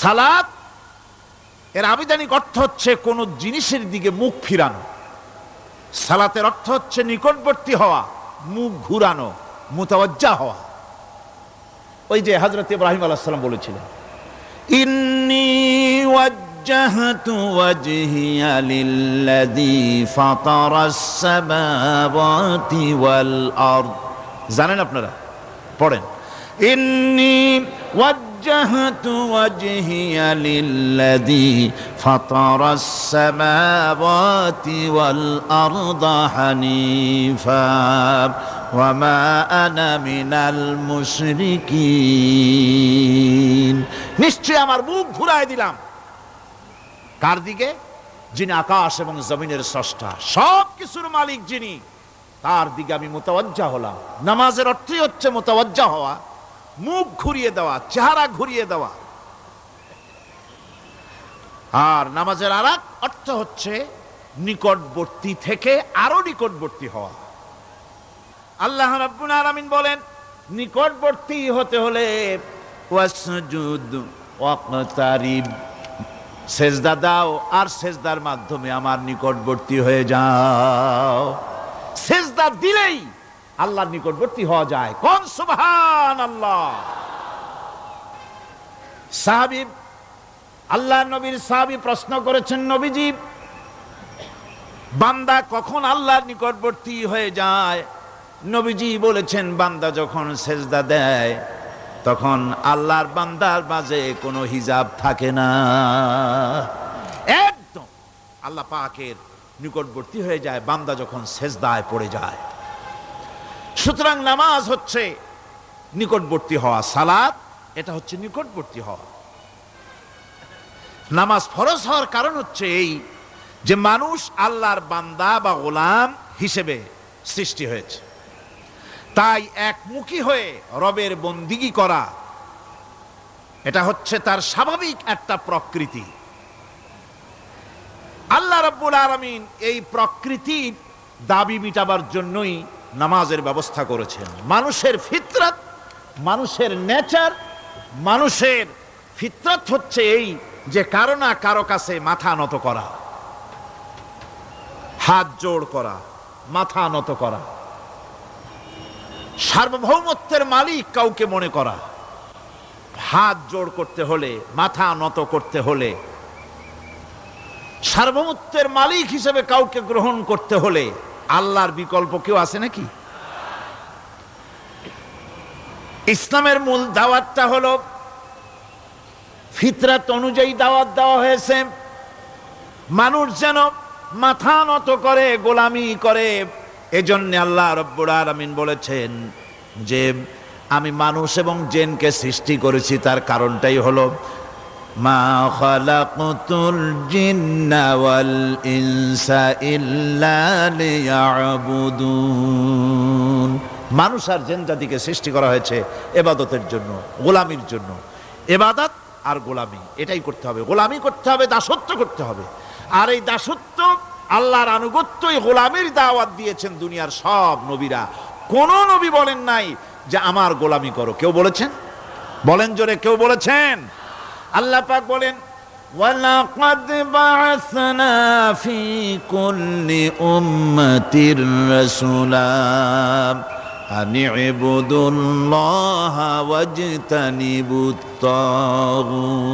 সালাত এর আবিধানিক অর্থ হচ্ছে কোন জিনিসের দিকে মুখ ফিরানো। সালাতের অর্থ হচ্ছে নিকটবর্তী হওয়া, মুখ ঘুরানো, মুতাওয়াজ্জা হওয়া। ওই যে হযরত ইব্রাহিম আলাইহিস সালাম বলেছিলেন, ইন্নী ওয়াজ্জাহতু ওয়াজহিয়া লিল্লাযী ফাতারাস সামাওয়াতি ওয়াল আরদ। জানেন আপনারা? পড়েন, ইন্নী ওয়াজ্জাহতু ওয়াজহিয়া লিল্লাযী ফাতারাস সামাওয়াতি ওয়াল আরদা হানিফা ওয়া মা আনা মিনাল মুশরিকিন। নিশ্চয় আমার মুখ ঘুরায় দিলাম কার দিকে? যিনি আকাশ এবং জমিনের স্রষ্টা, সব কিছুর মালিক যিনি, তার দিকে আমি মুতাওয়াজ্জা হলাম। নামাজের অর্থই হচ্ছে মুতাওয়াজ্জা হওয়া, মুখ ঘুরিয়ে দেওয়া, চেহারা ঘুরিয়ে দেওয়া। আর নামাজের আরেক অর্থ হচ্ছে নিকটবর্তী থেকে আরো নিকটবর্তী হওয়া। আল্লাহ রাব্বুল আলামিন বলেন, নিকটবর্তী হতে হলে ওয়াসজুদ ওয়াকতারিব, সেজদা দাও আর সেজদার মাধ্যমে আমার নিকটবর্তী হয়ে যাও। সেজদা দিলেই আল্লাহর নিকটবর্তী হওয়া যায়। কোন সুবহানাল্লাহ। সাহাবী, আল্লাহ নবীর সাহাবী প্রশ্ন করেছেন, নবীজি বান্দা কখন আল্লাহর নিকটবর্তী হয়ে যায়? নবীজি বলেছেন, বান্দা যখন সেজদা দেয় তখন আল্লাহর বান্দার মাঝে কোনো হিজাব থাকে না, একদম আল্লাহ পাকের নিকটবর্তী হয়ে যায় বান্দা যখন সেজদায় পড়ে যায়। সুতরাং নামাজ হচ্ছে নিকটবর্তী হওয়া, সালাত এটা হচ্ছে নিকটবর্তী হওয়া। নামাজ ফরজ হওয়ার কারণ হচ্ছে এই যে মানুষ আল্লাহর বান্দা বা গোলাম হিসেবে সৃষ্টি হয়েছে, তাই একমুখী হয়ে রবের বন্দিগি করা এটা হচ্ছে তার স্বাভাবিক একটা প্রকৃতি। আল্লাহ রাব্বুল আলামিন এই প্রকৃতির দাবি মিটাবার জন্যই নামাজের ব্যবস্থা করেছেন। মানুষের ফিতরত, মানুষের নেচার, মানুষের ফিতরত হচ্ছে এই যে কারো না কারো কাছে মাথা নত করা, হাত জোড় করা, মাথা নত করা, সার্বভৌমত্বের মালিক কাউকে মনে করা। হাত জোড় করতে হলে, মাথা নত করতে হলে, সার্বভৌমত্বের মালিক হিসেবে কাউকে গ্রহণ করতে হলে আল্লাহর বিকল্প কেউ আছে নাকি? ইসলামের মূল দাওয়াতটা হলো ফিতরাত অনুযায়ী দাওয়াত দেওয়া হয়েছে, মানুষ যেন মাথা নত করে, গোলামি করে। এজন্য আল্লাহ রাব্বুল আলামিন বলেছেন যে আমি মানুষ এবং জিনকে সৃষ্টি করেছি, তার কারণটাই হলো মা খালাকতুল জিন্না ওয়াল ইনসা ইল্লা লিয়াবুদুন। মানুষ আর জিন জাতিকে সৃষ্টি করা হয়েছে ইবাদতের জন্য, গোলামির জন্য। ইবাদত আর গোলামি এটাই করতে হবে, গোলামি করতে হবে, দাসত্ব করতে হবে। আর এই দাসত্ব, আল্লাহর আনুগত্যই গোলামির দাওয়াত দিয়েছেন দুনিয়ার সব নবীরা। কোন নবী বলেন নাই যে আমার গোলামি করো। কেউ বলেছেন? বলেন জোরে, কেউ বলেছেন? আল্লাহ পাক বলেন, ওয়ালাকাদ বা'আসনা ফি কুল্লি উম্মাতির রাসূলা আন ইবুদুল্লাহা ওয়াজতানিবুত তাগুত।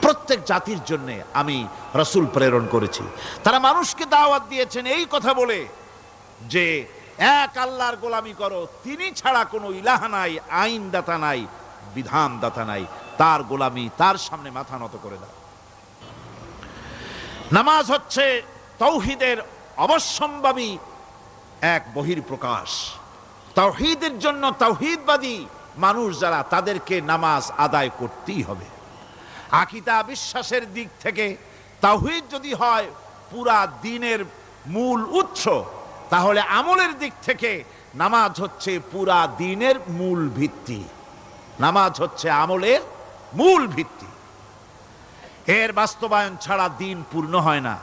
প্রত্যেক জাতির জন্য আমি রাসূল প্রেরণ করেছি, তারা মানুষকে দাওয়াত দিয়েছেন এই কথা বলে যে এক আল্লাহর গোলামি করো, তিনি ছাড়া কোনো ইলাহ নাই, আইন দাতা নাই, বিধান দাতা নাই, তার গোলামি, তার সামনে মাথা নত করে দাও। নামাজ হচ্ছে তাওহীদের অবশ্যম্ভাবী এক বহির্প্রকাশ। তাওহীদের জন্য তাওহীদবাদী মানুষ যারা, তাদেরকে নামাজ আদায় করতেই হবে। আকীদা বিশ্বাসের দিক থেকে তাওহীদ যদি হয় পুরা দ্বীনের মূল উৎস, তাহলে আমলের দিক থেকে নামাজ হচ্ছে পুরা দ্বীনের মূল ভিত্তি। নামাজ হচ্ছে আমলের মূল ভিত্তি, এর বাস্তবায়ন ছাড়া দ্বীন পূর্ণ হয় না।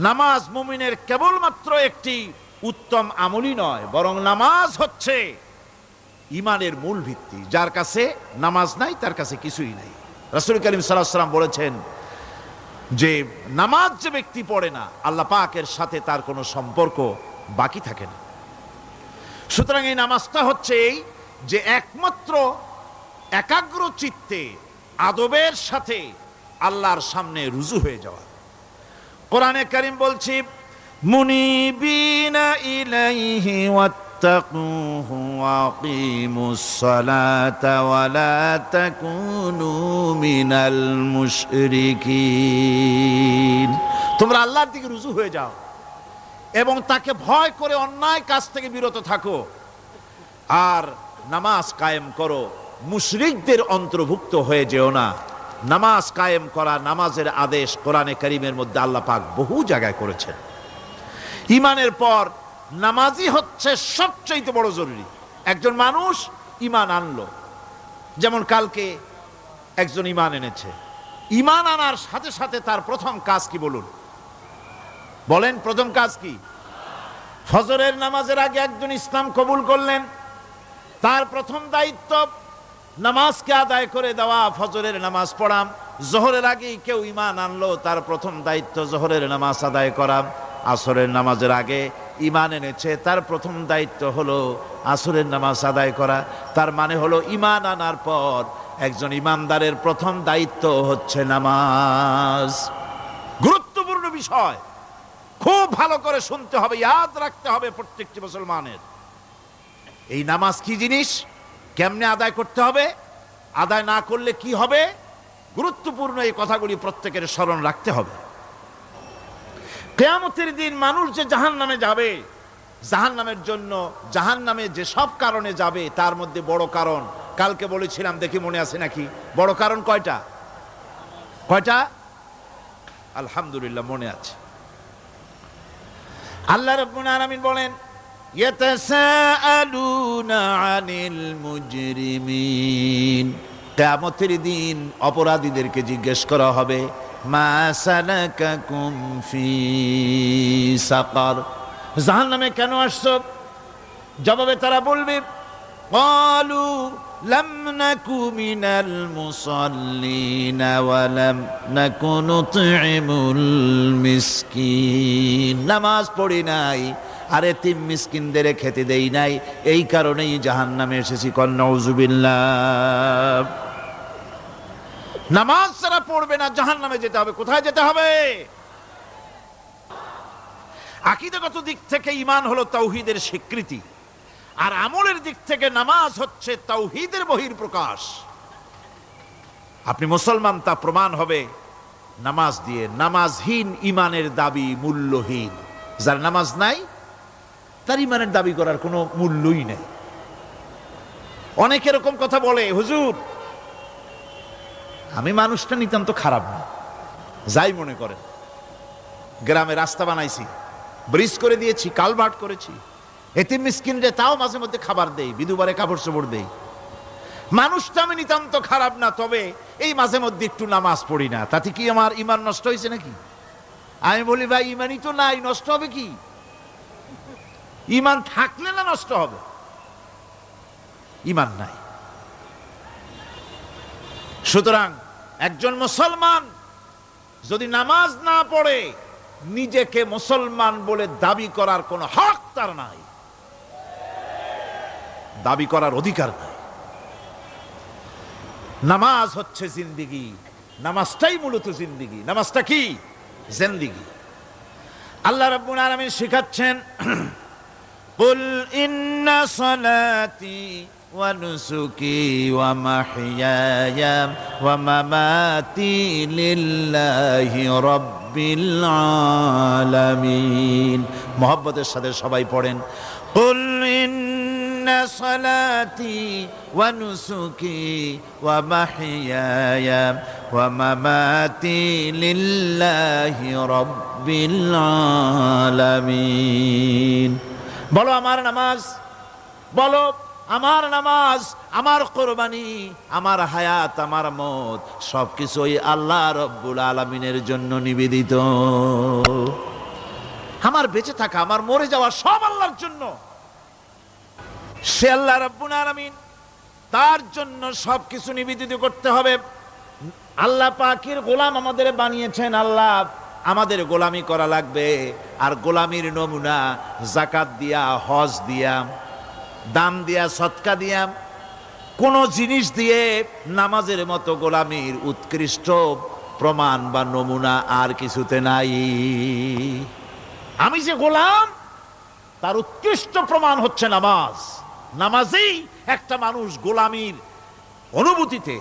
নামাজ মুমিনের কেবলমাত্র একটি উত্তম আমলই নয়, বরং নামাজ হচ্ছে ইমানের মূল ভিত্তি। যার কাছে নামাজ নাই তার কাছে কিছুই নাই। রাসূল করিম সাল্লাল্লাহু আলাইহি ওয়াসাল্লাম বলেছেন যে নামাজ যে ব্যক্তি পড়ে না, আল্লাহ পাকের সাথে তার কোনো সম্পর্ক বাকি থাকে না। সুতরাং এই নামাজটা হচ্ছে এই যে একমাত্র একাগ্র চিত্তে আদবের সাথে আল্লাহর সামনে রুজু হয়ে যাওয়া। কোরআনে কারীম বলছে মুনিবিনা ইলাইহি ওয়াত্তাকুহু ওয়াকিমুস সালাতা ওয়া লা তাকুনু মিনাল মুশরিকিন। তোমরা আল্লাহর দিকে রুজু হয়ে যাও এবং তাকে ভয় করে অন্যায় কাজ থেকে বিরত থাকো, আর নামাজ কায়েম করো, মুশরিকদের অন্তর্ভুক্ত হয়ে যেও না। নামাজ কায়েম করা, নামাজের আদেশ কোরআনে কারীমের মধ্যে আল্লাহ পাক বহু জায়গায় করেছেন। ঈমানের পর নামাজই হচ্ছে সবচেয়ে বড় জরুরি। একজন মানুষ ঈমান আনলো, যেমন কালকে একজন ঈমান এনেছে, ঈমান আনার সাথে সাথে তার প্রথম কাজ কি বলুন? বলেন প্রথম কাজ কি? ফজরের নামাজের আগে একজন ইসলাম কবুল করলেন, তার প্রথম দায়িত্ব নামাজকে আদায় করে দেওয়া, ফজরের নামাজ পড়াম। জোহরের আগেই কেউ ঈমান আনলো, তার প্রথম দায়িত্ব জোহরের নামাজ আদায় করা। আসরের নামাজের আগে ঈমান এনেছে, তার প্রথম দায়িত্ব হলো আসরের নামাজ আদায় করা। তার মানে হলো ঈমান আনার পর একজন ঈমানদারের প্রথম দায়িত্ব হচ্ছে নামাজ। গুরুত্বপূর্ণ বিষয়, খুব ভালো করে শুনতে হবে, ইয়াদ রাখতে হবে প্রত্যেকটি মুসলমানের। এই নামাজ কি জিনিস, কেমনে আদায় করতে হবে, আদায় না করলে কি হবে, গুরুত্বপূর্ণ এই কথাগুলি প্রত্যেকের স্মরণ রাখতে হবে। কিয়ামতের দিন মানুষ যে জাহান্নামে যাবে, জাহান্নামের জন্য জাহান্নামে যে সব কারণে যাবে তার মধ্যে বড় কারণ কালকে বলেছিলাম, দেখি মনে আছে নাকি? বড় কারণ কয়টা? কয়টা? আলহামদুলিল্লাহ মনে আছে। আল্লাহ রাব্বুল আলামিন বলেন ইয়াতাসাআলুনা আনিল মুজরিমিন, কিয়ামতের দিন অপরাধীদেরকে জিজ্ঞেস করা হবে মা সালাকাকুম ফি সাকার, জাহান্নামে কেন আসছো? জবাবে তারা বলবে ক্বালু লাম নাকু মিনাল মুসাল্লিন ওয়া লাম নাকু নুতঈমুল মিসকিন, নামাজ পড়ি নাই আর এতিম মিসকিনদের খেতে দেই নাই, এই কারণেই জাহান্নামে এসেছি। কন নাউযুবিল্লাহ। নামাজ যারা পড়বে না জাহান্নামে যেতে হবে। কোথায় যেতে হবে? আকীদাগত দিক থেকে ঈমান হলো তাওহীদের স্বীকৃতি, আর আমলের দিক থেকে নামাজ হচ্ছে তাওহীদের বহিঃপ্রকাশ। আপনি মুসলমান তা প্রমাণ হবে নামাজ দিয়ে। নামাজহীন ঈমানের দাবি মূল্যহীন। যার নামাজ নাই তার ঈমানের দাবি করার কোনো মূল্যই নেই। অনেক এরকম কথা বলে, হুজুর আমি মানুষটা নিতান্ত খারাপ না, যাই মনে করেন, গ্রামে রাস্তা বানাইছি, ব্রিজ করে দিয়েছি, কালভার্ট করেছি, এতিম মিসকিনরে তাও মাঝে মধ্যে খাবার দেই, বিধবারে কাপড় চোপড় দেই, মানুষটা আমি নিতান্ত খারাপ না, তবে এই মাঝে মধ্যে একটু নামাজ পড়ি না, তাতে কি আমার ঈমান নষ্ট হয়েছে নাকি? আমি বলি ভাই ঈমানই তো নাই, নষ্ট হবে কি? ঈমান থাকলে না নষ্ট হবে? ঈমান নাই। সুতরাং একজন মুসলমান যদি নামাজ না পড়ে নিজেকে মুসলমান বলে দাবি করার কোনো হক তার নাই, দাবি করার অধিকার নাই। নামাজ হচ্ছে জিন্দেগি, নামাজটাই মূলত জিন্দেগি। নামাজটা কি? জিন্দেগি। আল্লাহ রাব্বুল আলামিন শিখাচ্ছেন কুল ইন্না সালাতি ওয়া নুসুকি ওয়া মাহইয়ায়া ওয়া মামাতি লিল্লাহি রাব্বিল আলামিন। মুহাব্বতের সাথে সবাই পড়েন কুল ইন্না সালাতি ওয়া নুসুকি ওয়া মাহইয়ায়া ওয়া মামাতি লিল্লাহি রাব্বিল আলামিন। বলো আমার নামাজ, বলো আমার নামাজ, আমার কোরবানি, আমার হায়াত, আমার মত সবকিছুই আল্লাহ রব্বুল আলামিনের জন্য নিবেদিত। আমার বেঁচে থাকা, আমার মরে যাওয়া সব আল্লাহর জন্য। সে আল্লাহ রাব্বুল আলামিন, তার জন্য সবকিছু নিবেদিত করতে হবে। আল্লাহ পাকের গোলাম আমাদের বানিয়েছেন, আল্লাহ আমাদের গোলামি করা লাগবে। আর গোলামির নমুনা যাকাত দিয়া, হজ দিয়া, দান দিয়া, সদকা দিয়া, কোন জিনিস দিয়ে নামাজের মতো গোলামির উৎকৃষ্ট প্রমাণ বা নমুনা আর কিছুতে নাই। আমি যে গোলাম তার উৎকৃষ্ট প্রমাণ হচ্ছে নামাজ। নামাজেই একটা মানুষ গোলামির অনুভূতিতে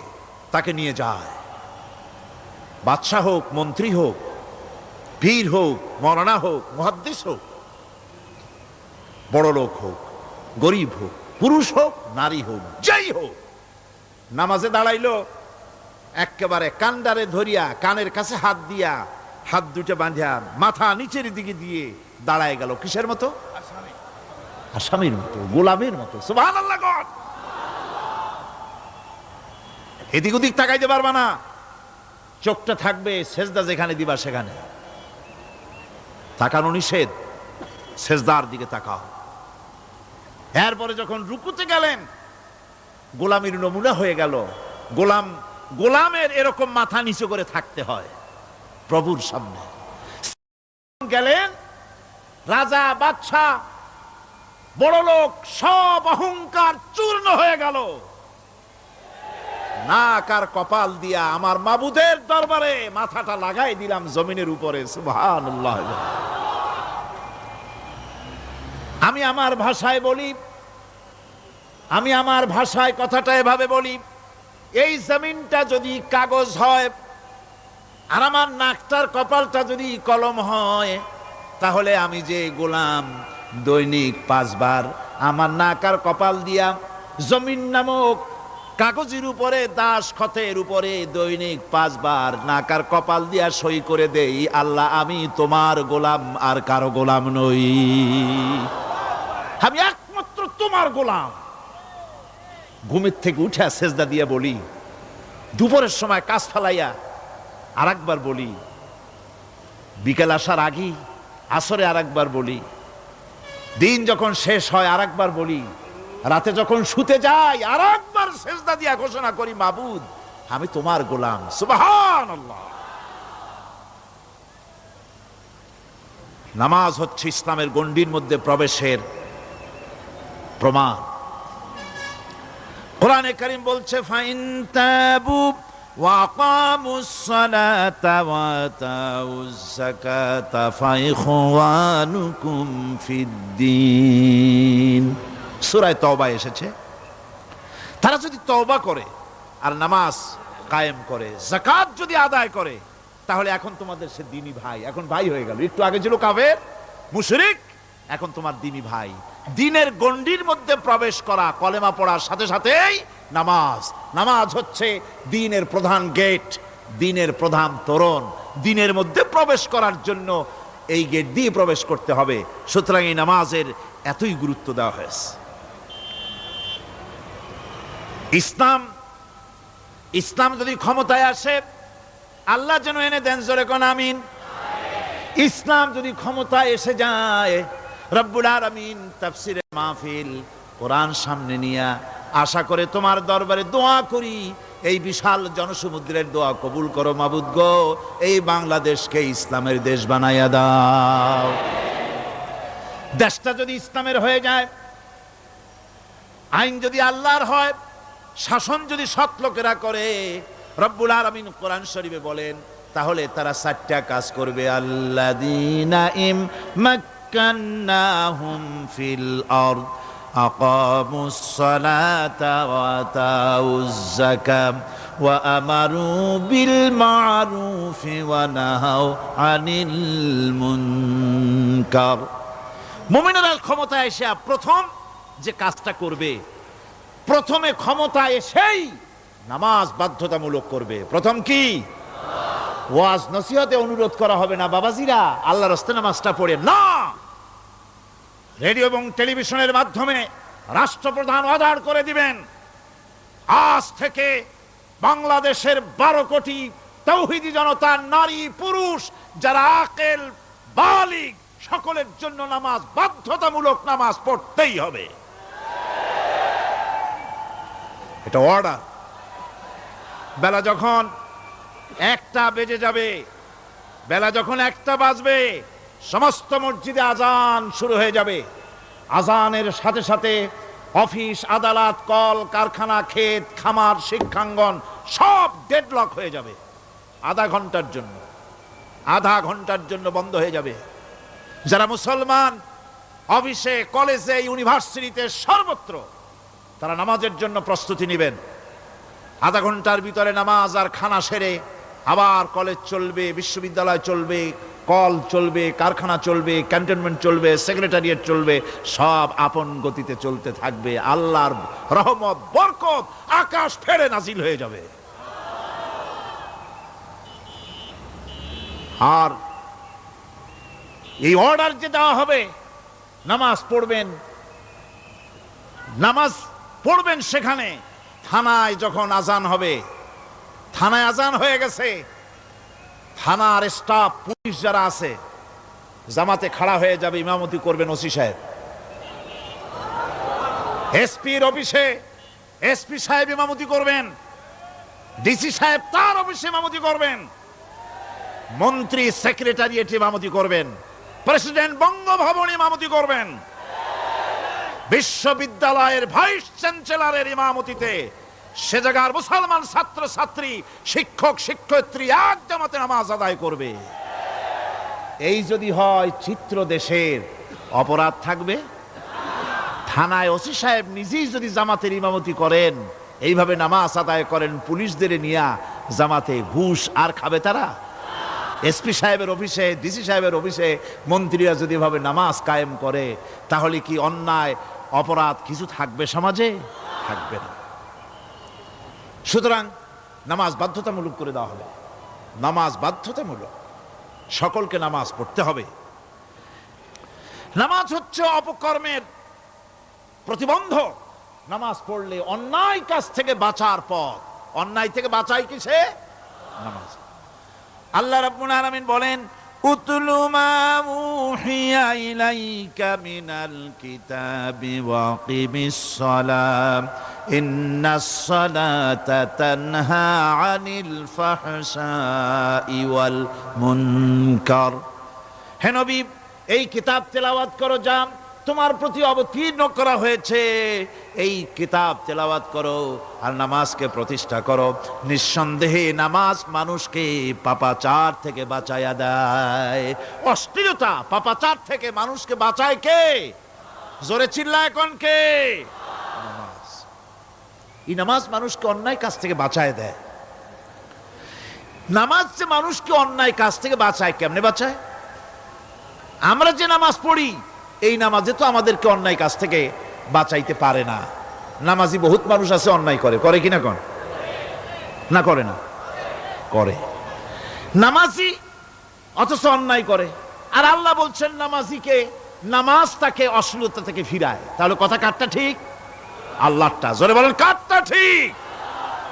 তাকে নিয়ে যায়। বাদশাহ হোক, মন্ত্রী হোক, পীর হোক, মৌলানা হোক, মুহাদ্দিস হোক, বড় লোক হোক, গরিব হোক, পুরুষ হোক, নারী হোক, যাই হোক, নামাজে দাঁড়াইলো, একেবারে কান্ডারে ধরিয়া কানের কাছে হাত দিয়া, হাত দুটো বাঁধিয়া মাথা নিচের দিকে দিয়ে দাঁড়ায় গেল। কিসের মতো? আসামির মতো, গোলামের মতো। সুবহানাল্লাহ। এদিক ওদিক তাকাইতে পারবা না, চোখটা থাকবে সেজদা যেখানে দিবা সেখানে। তাকানো নিষেধ, সেজদার দিকে তাকাও। এরপরে যখন রুকুতে গেলেন, গোলামির নমুনা হয়ে গেল। গোলামের এরকম মাথা নিচু করে থাকতে হয় প্রভুর সামনে। গেলেন, রাজা, বাদশাহ, বড় লোক, সব অহংকার চূর্ণ হয়ে গেল। নাক আর কপাল দিয়া আমার মাবুদের দরবারে মাথাটা লাগাই দিলাম জমিনের উপরে। সুবহানাল্লাহ। আমি আমার ভাষায় বলি, আমি আমার ভাষায় কথাটা এভাবে বলি, এই জমিনটা যদি কাগজ হয় আর আমার নাকটার কপালটা যদি কলম হয়, তাহলে আমি যে গোলাম দৈনিক 5 বার আমার নাক আর কপাল দিয়া জমিন নামক কাগজের উপরে, দাস খতের উপরে দৈনিক 5 বার নাক আর কপাল দিয়া সই করে দেই, আল্লাহ আমি তোমার গোলাম, আর কারো গোলাম নই। আমি একমাত্র তোমার গোলাম। ঘুমের থেকে উঠে সেজদা দিয়া বলি, দুপুরের সময় কাজ ফেলাইয়া আর একবার বলি, বিকেল আসার আগেই আসরে আর একবার বলি, দিন যখন শেষ হয় আর একবার বলি, রাতে যখন শুতে যাই আর একবার সেজদা দিয়া ঘোষণা করি, মাবুদ আমি তোমার গোলাম। সুবহানাল্লাহ। নামাজ হচ্ছে ইসলামের গণ্ডির মধ্যে প্রবেশের প্রমাণ। কোরআনে কারীম বলছে, ফাইন তাবু ওয়া আকামুস সালাতা ওয়া আতাউজ যাকাতা ফাইখওয়ানুকুম ফিদ্দীন। সূরা তওবা এসেছে। তারা যদি তওবা করে আর নামাজ কায়েম করে, যাকাত যদি আদায় করে, তাহলে এখন তোমাদের সে দ্বীনি ভাই, এখন ভাই হয়ে গেল। একটু আগে ছিল কাফের, মুশরিক, এখন তোমার দ্বীনি ভাই। দ্বীনের গণ্ডির মধ্যে প্রবেশ করা, কলেমা পড়ার সাথে সাথেই নামাজ। নামাজ হচ্ছে দ্বীনের প্রধান গেট, দ্বীনের প্রধান তোরণ। দ্বীনের মধ্যে প্রবেশ করার জন্য এই গেট দিয়ে প্রবেশ করতে হবে। সুতরাং এই নামাজের এতই গুরুত্ব দেওয়া হয়েছে। ইসলাম যদি ক্ষমতায় আসে, আল্লাহ যেন এনে দেন, জোরে কোন আমিন। ইসলাম যদি ক্ষমতায় এসে যায়, রব্বুল আলামিন তাফসিরে মাহফিল, কোরআন সামনে নিয়া আশা করে তোমার দরবারে দোয়া করি, এই বিশাল জনসমুদ্রের দোয়া কবুল করো মাবুদ গো, এই বাংলাদেশকে ইসলামের দেশ বানাইয়া দাও। দেশটা যদি ইসলামের হয়ে যায়, আইন যদি আল্লাহর হয়, শাসন যদি সৎ লোকেরা করে, রব্বুল আলামিন কোরআন শরীফে বলেন, তাহলে তারা 4টা কাজ করবে। আল্লাযীনা মাক্কান্নাহুম ফিল আরদ আকামুস সালাতা ওয়া আতাউজ যাকাত ওয়া আমারু বিল মা'রুফি ওয়া নাহাউ আনিল মুনকার। মুমিনেরা ক্ষমতায় এসে প্রথম যে কাজটা করবে, প্রথমে ক্ষমতা এসেই নামাজ বাধ্যতামূলক করবে। প্রথম কি? ওয়াজ নসিহতে অনুরোধ করা হবে না, বাবাজিরা আল্লাহর রাস্তায় নামাজটা পড়ে না। রেডিও এবং টেলিভিশনের মাধ্যমে রাষ্ট্রপ্রধান অর্ডার করে দিবেন, আজ থেকে বাংলাদেশের 12 কোটি তাওহীদি জনতা, নারী পুরুষ যারা আকেল বালিগ, সকলের জন্য নামাজ বাধ্যতামূলক, নামাজ পড়তেই হবে। এটা অর্ডার। বেলা যখন 1টা বেজে যাবে, বেলা যখন 1টা বাজবে, সমস্ত মসজিদে আজান শুরু হয়ে যাবে। আজানের সাথে সাথে অফিস, আদালত, কল কারখানা, ক্ষেত খামার, শিক্ষাঙ্গন সব ডেডলক হয়ে যাবে। আধা ঘন্টার জন্য বন্ধ হয়ে যাবে। যারা মুসলমান অফিসে, কলেজে, ইউনিভার্সিটিতে, সর্বত্র তারা নামাজের জন্য প্রস্তুতি নেবেন। আধা ঘন্টার ভিতরে নামাজ আর খানা সেরে আবার কলেজ চলবে, বিশ্ববিদ্যালয় চলবে, কল চলবে, কারখানা চলবে, ক্যান্টনমেন্ট চলবে, সেক্রেটারিয়েট চলবে, সব আপন গতিতে চলতে থাকবে। আল্লাহর রহমত, বরকত আকাশ ফেরে নাজিল হয়ে যাবে। আর এই অর্ডার যে দেওয়া হবে, নামাজ পড়বেন সেখানে। থানায় যখন আজান হবে, থানায় আজান হয়ে গেছে, থানার স্টাফ, পুলিশ যারা আছে জামাতে খাড়া হয়ে যাবে, ইমামতি করবেন ওসি সাহেব। এসপির অফিসে এসপি সাহেব ইমামতি করবেন, ডিসি সাহেব তার অফিসে ইমামতি করবেন, মন্ত্রী সেক্রেটারিয়েট ইমামতি করবেন, প্রেসিডেন্ট বঙ্গভবন ইমামতি করবেন, বিশ্ববিদ্যালয়ের ভাইস চ্যান্সেলরের ইমামতিতে সে জায়গার মুসলমান ছাত্র ছাত্রী, শিক্ষক শিক্ষয়িত্রী এক জামাতে নামাজ আদায় করবে। এই যদি হয় চিত্র দেশের, অপরাধ থাকবে? থানায় ওসি সাহেব নিজেই যদি জামাতের ইমামতি করেন, এইভাবে নামাজ আদায় করেন পুলিশদের নিয়ে জামাতে, ঘুষ আর খাবে তারা? এসপি সাহেবের অফিসে, ডিসি সাহেবের অফিসে মন্ত্রীরা যদি এভাবে নামাজ কায়েম করে, তাহলে কি অন্যায় অপরাধ কিছু থাকবে সমাজে? থাকবে না। সুতরাং নামাজ বাধ্যতামূলক করে দেওয়া হবে। নামাজ বাধ্যতামূলক, সকলকে নামাজ পড়তে হবে। নামাজ হচ্ছে অপকর্মের প্রতিবন্ধক। নামাজ পড়লে অন্যায় কাজ থেকে বাঁচার পথ। অন্যায় থেকে বাঁচাই কিসে? নামাজ। আল্লাহ রাব্বুল আলামিন বলেন, উতলু মা উহিয়া ইলাইকা মিনাল কিতাবি ওয়া কিমিস সালাম ইন্নাস সালাতা তানহা আনিল ফাহশাই ওয়াল মুনকার। হে নবী, এই কিতাব তেলাওয়াত করো, যা তোমার প্রতি অবতীর্ণ করা হয়েছে, এই কিতাব তেলাওয়াত করো আর নামাজকে প্রতিষ্ঠা করো। নিঃসন্দেহে নামাজ মানুষকে পাপাচার থেকে বাঁচায়া দেয়। অশ্লীলতা, পাপাচার থেকে মানুষকে বাঁচায় কে? জোরে চিল্লায় কোন কে? নামাজ। এই নামাজ মানুষকে অন্যায় কাজ থেকে বাঁচায় দেয়। নামাজ যে মানুষকে অন্যায় কাজ থেকে বাঁচায়, কেমনে বাঁচায়? আমরা যে নামাজ পড়ি, এই নামাজে তো আমাদেরকে অন্যায় কাজ থেকে বাঁচাইতে পারে না। নামাজি বহুত মানুষ আছে অন্যায় করে, করে কিনা কোন? না করে না? করে। নামাজি অথচ অন্যায় করে। আর আল্লাহ বলছেন নামাজিকে, নামাজ তাকে অশ্লীলতা থেকে ফিরায়। তাহলে কথা কারটা ঠিক? আল্লাহরটা। জোরে বলেন, কারটা ঠিক?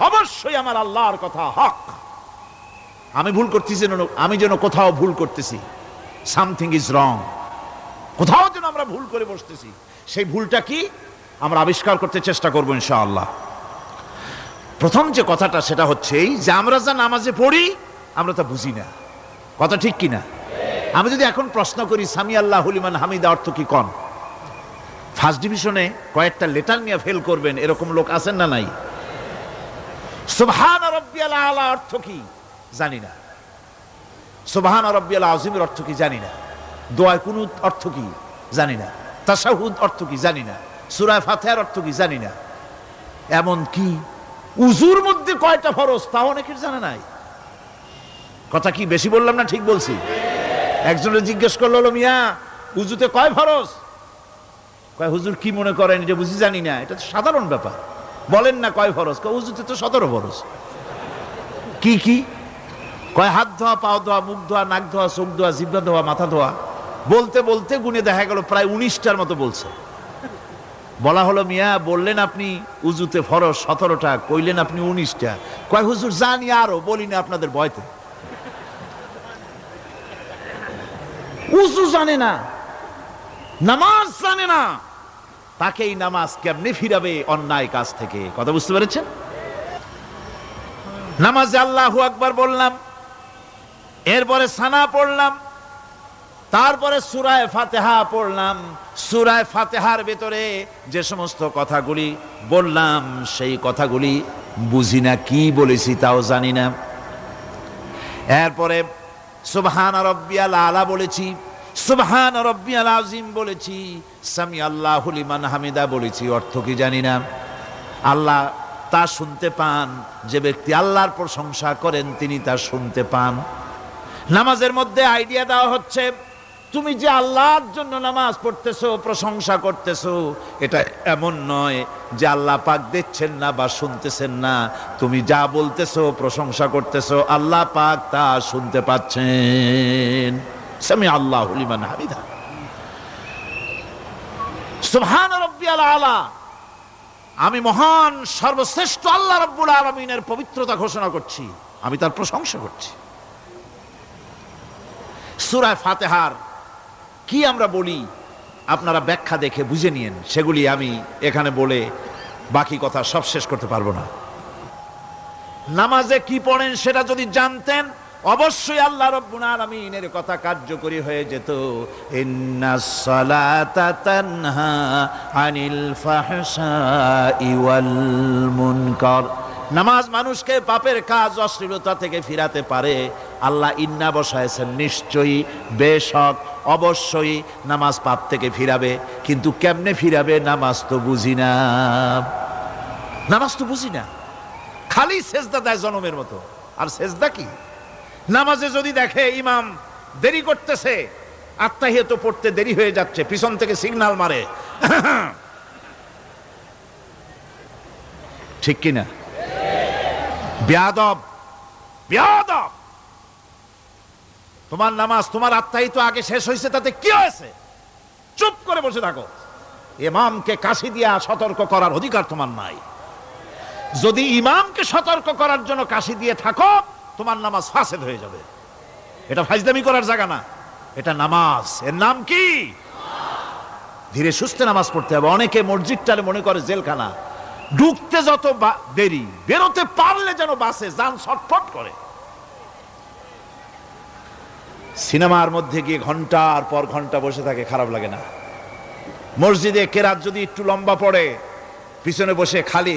অবশ্যই আমার আল্লাহর কথা হক। আমি ভুল করতেছি, আমি যেন কোথাও ভুল করতেছি, সামথিং ইজ রং, কোথাও যেন আমরা ভুল করে বসতেছি, সেই ভুলটা কি আমরা আবিষ্কার করতে চেষ্টা করবো ইনশাআল্লাহ। প্রথম যে কথাটা সেটা হচ্ছে এই যে আমরা যা নামাজে পড়ি আমরা তা বুঝি না। কথা ঠিক কিনা? আমি যদি এখন প্রশ্ন করি সামি আল্লাহু লিমান হামিদা অর্থ কি কোন, ফার্স্ট ডিভিশনে কয়েকটা লেটার নিয়ে ফেল করবেন এরকম লোক আছেন না নাই? সুবহান রাব্বিয়াল আলা অর্থ কি জানি না, সুবহান রাব্বিয়াল আযীমের অর্থ কি জানি না, দোয়া কুনুত অর্থ কি জানি না, তাশাহুদ অর্থ কি জানি না, সূরা ফাতিহার অর্থ কি জানি না, এমন কি উজুর মধ্যে কয়টা ফরজ তাও অনেকের জানা নাই। কথা কি বেশি বললাম না ঠিক বলছি? একজনের জিজ্ঞেস করলো, মিয়া উজুতে কয় ফরজ? কয় হুজুর কি মনে করেন এটা বুঝি জানি না, এটা তো সাধারণ ব্যাপার, বলেন না কয় ফরজ? কয় উজুতে তো 17 ফরজ। কি কি? কয় হাত ধোয়া, পাও ধোয়া, মুখ ধোয়া, নাক ধোয়া, চোখ ধোয়া, জিহ্বা ধোয়া, মাথা ধোয়া। বলতে বলতে গুনে দেখা গেল প্রায় 19টার মতো বলছে। বলা হলো, মিয়া বললেন আপনি উজুতে ফরজ 17টা, কইলেন আপনি 19টা। কয় হুজুর জানি আরো, বলি না আপনাদের ভয়তে। উজু জানে না, নামাজ জানে না, তাকেই নামাজ কেমনে ফিরাবে অন্যায় কাজ থেকে। কথা বুঝতে পেরেছেন? নামাজে আল্লাহু আকবার বললাম, এরপরে সানা পড়লাম, তারপরে সূরা ফাতিহা পড়লাম। সূরা ফাতিহার ভেতরে যে সমস্ত কথাগুলি বললাম সেই কথাগুলি বুঝি না, কি বলেছি তাও জানি না। এরপরে সুবহান রাব্বিয়াল আলা বলেছি, সুবহান রাব্বিয়াল আযীম বলেছি, সামি আল্লাহু লিমান হামিদা বলেছি, অর্থ কি জানি না। আল্লাহ তা শুনতে পান, যে ব্যক্তি আল্লাহর প্রশংসা করেন তিনি তা শুনতে পান। নামাজের মধ্যে আইডিয়া দেওয়া হচ্ছে, তুমি যে আল্লাহর জন্য নামাজ পড়তেছো, প্রশংসা করতেছো, এটা এমন নয় যে আল্লাহ পাক দেখছেন না বা শুনতেছেন না। তুমি যা বলতেছো, প্রশংসা করতেছো, আল্লাহ পাক তা শুনতে পাচ্ছেন। সামি আল্লাহু লিমান হামিদা, সুবহান রাব্বিয়াল আলা, আমি মহান সর্বশ্রেষ্ঠ আল্লাহ রাব্বুল আলামিনের পবিত্রতা ঘোষণা করছি, আমি তার প্রশংসা করছি। সূরা ফাতিহার কি আমরা বলি আপনারা ব্যাখ্যা দেখে বুঝে নিয়েন, সেগুলি আমি এখানে বলে বাকি কথা সব শেষ করতে পারবো না। নামাজে কি পড়েন সেটা যদি জানতেন, অবশ্যই আল্লাহ রাব্বুল আলামিনের কথা কার্যকরী হয়ে যেত। ইন্নাস সালাতা তানহা আনিল ফাহশাই ওয়াল মুনকার, নামাজ মানুষকে পাপের কাজ, অশ্লীলতা থেকে ফিরাতে পারে। আল্লাহ ইন্না বসায়ছেন, নিশ্চয়ই, বেশক, অবশ্যই নামাজ পাপ থেকে ফিরাবে। কিন্তু কেমনে ফিরাবে নামাজ তো বুঝি না, নামাজ তো বুঝি না। খালি সেজদা দেয় জনমের মতো, আর সেজদা কি? নামাজে যদি দেখে ইমাম দেরি করতেছে, আত্তাহিয়াত পড়তে দেরি হয়ে যাচ্ছে, পিছন থেকে সিগন্যাল মারে, ঠিক কিনা? বেয়াদব, বেয়াদব। তোমার নামাজ, তোমার আত্তাহিয়াত আগে শেষ হয়েছে, তাতে কি হয়েছে? চুপ করে বসে থাকো। ইমামকে কাশি দিয়া সতর্ক করার অধিকার তোমার নাই। যদি ইমামকে সতর্ক করার জন্য কাশি দিয়ে থাকো, তোমার নামাজ ফাসেদ হয়ে যাবে। এটা ফাজলামি করার জায়গা না, এটা নামাজ। এর নাম কি? ধীরে সুস্থে নামাজ পড়তে হবে। অনেকে মসজিদটারে মনে করে জেলখানা, ঢুকতে যত দেরি, বেরোতে পারলে যেন বাসে যান ছটফট করে। সিনেমার মধ্যে গিয়ে ঘন্টার পর ঘন্টা বসে থাকে, খারাপ লাগে না? মসজিদে কেরাত যদি একটু লম্বা পড়ে, পিছনে বসে খালি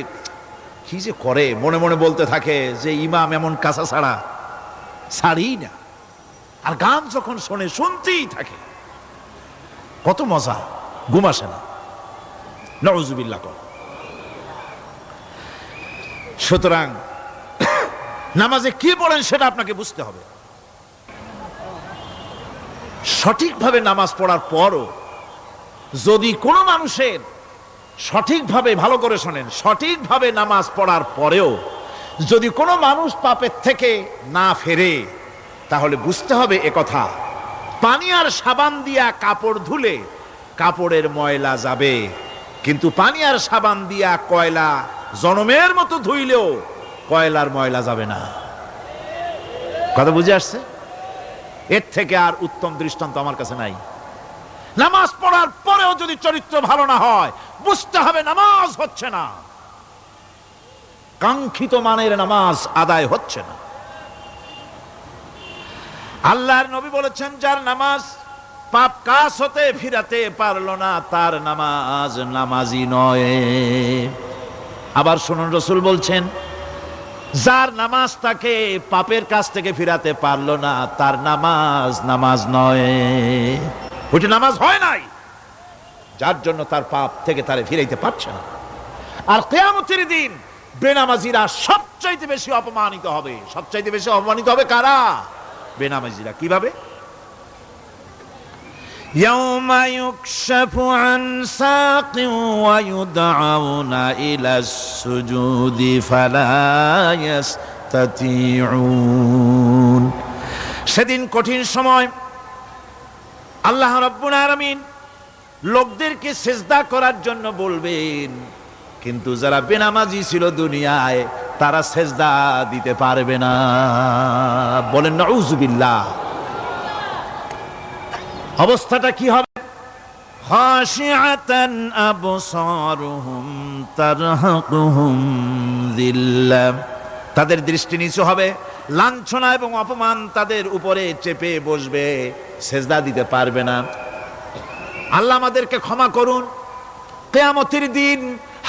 কি যে করে, মনে মনে বলতে থাকে যে ইমাম এমন কাঁচা ছাড়া ছাড়ি না। আর গান যখন শোনে, শুনতেই থাকে, কত মজা, ঘুম আসে না। নাউযুবিল্লাহ। সুতরাং নামাজে কি পড়েন সেটা আপনাকে বুঝতে হবে। সঠিকভাবে নামাজ পড়ার পরও যদি কোনো মানুষের সঠিকভাবে, ভালো করে শোনেন, সঠিকভাবে নামাজ পড়ার পরেও যদি কোনো মানুষ পাপের থেকে না ফেরে, তাহলে বুঝতে হবে একথা, পানি আর সাবান দিয়া কাপড় ধুলে কাপড়ের ময়লা যাবে, কিন্তু পানি আর সাবান দিয়া কয়লা জনমের মতো ধুইলেও কয়লার ময়লা যাবে না। কথা বুঝে আসছে? এর থেকে আর উত্তম দৃষ্টান্ত আমার কাছে নাই। নামাজ পড়ার পরেও যদি চরিত্র ভালো না হয়, বুঝতে হবে নামাজ হচ্ছে না, কাঙ্ক্ষিত মানের নামাজ আদায় হচ্ছে না। আল্লাহর নবী বলেছেন, যার নামাজ পাপ কাজ হতে ফিরাতে পারলো না, তার নামাজ নামাজি নয়। আবার শুনুন, রাসূল বলছেন, যার নামাজ তাকে পাপের কাজ থেকে ফিরাতে পারলো না, তার নামাজ নামাজ নয়। ওইটা নামাজ হয় নাই, যার জন্য তার পাপ থেকে তারে ফিরাইতে পারছে না। আর কিয়ামতের দিন বেনামাজিরা সবচাইতে বেশি অপমানিত হবে। সবচাইতে বেশি অপমানিত হবে কারা? বেনামাজিরা। কিভাবে? ইয়াউমা ইউকশাফু আন সাকিন ওয়া ইউদআউনা ইলাস সুজুদি ফালা ইস্তাতিউন। সেদিন কঠিন সময়, আল্লাহ রাব্বুল আলামিন লোকদেরকে সিজদা করার জন্য বলবেন, কিন্তু যারা বেনামাজি ছিল দুনিয়ায়, তারা সিজদা দিতে পারবে না। বলেন নাউযুবিল্লাহ। অবস্থাটা কি হবে? খাশিআতান আবসারুহুম তারহাকুহুম যিল্লাহ, তাদের দৃষ্টি নিচু হবে, লাঞ্ছনা এবং অপমান তাদের উপরে চেপে বসবে, সেজদা দিতে পারবে না। আল্লাহ আমাদেরকে ক্ষমা করুন। কিয়ামতের দিন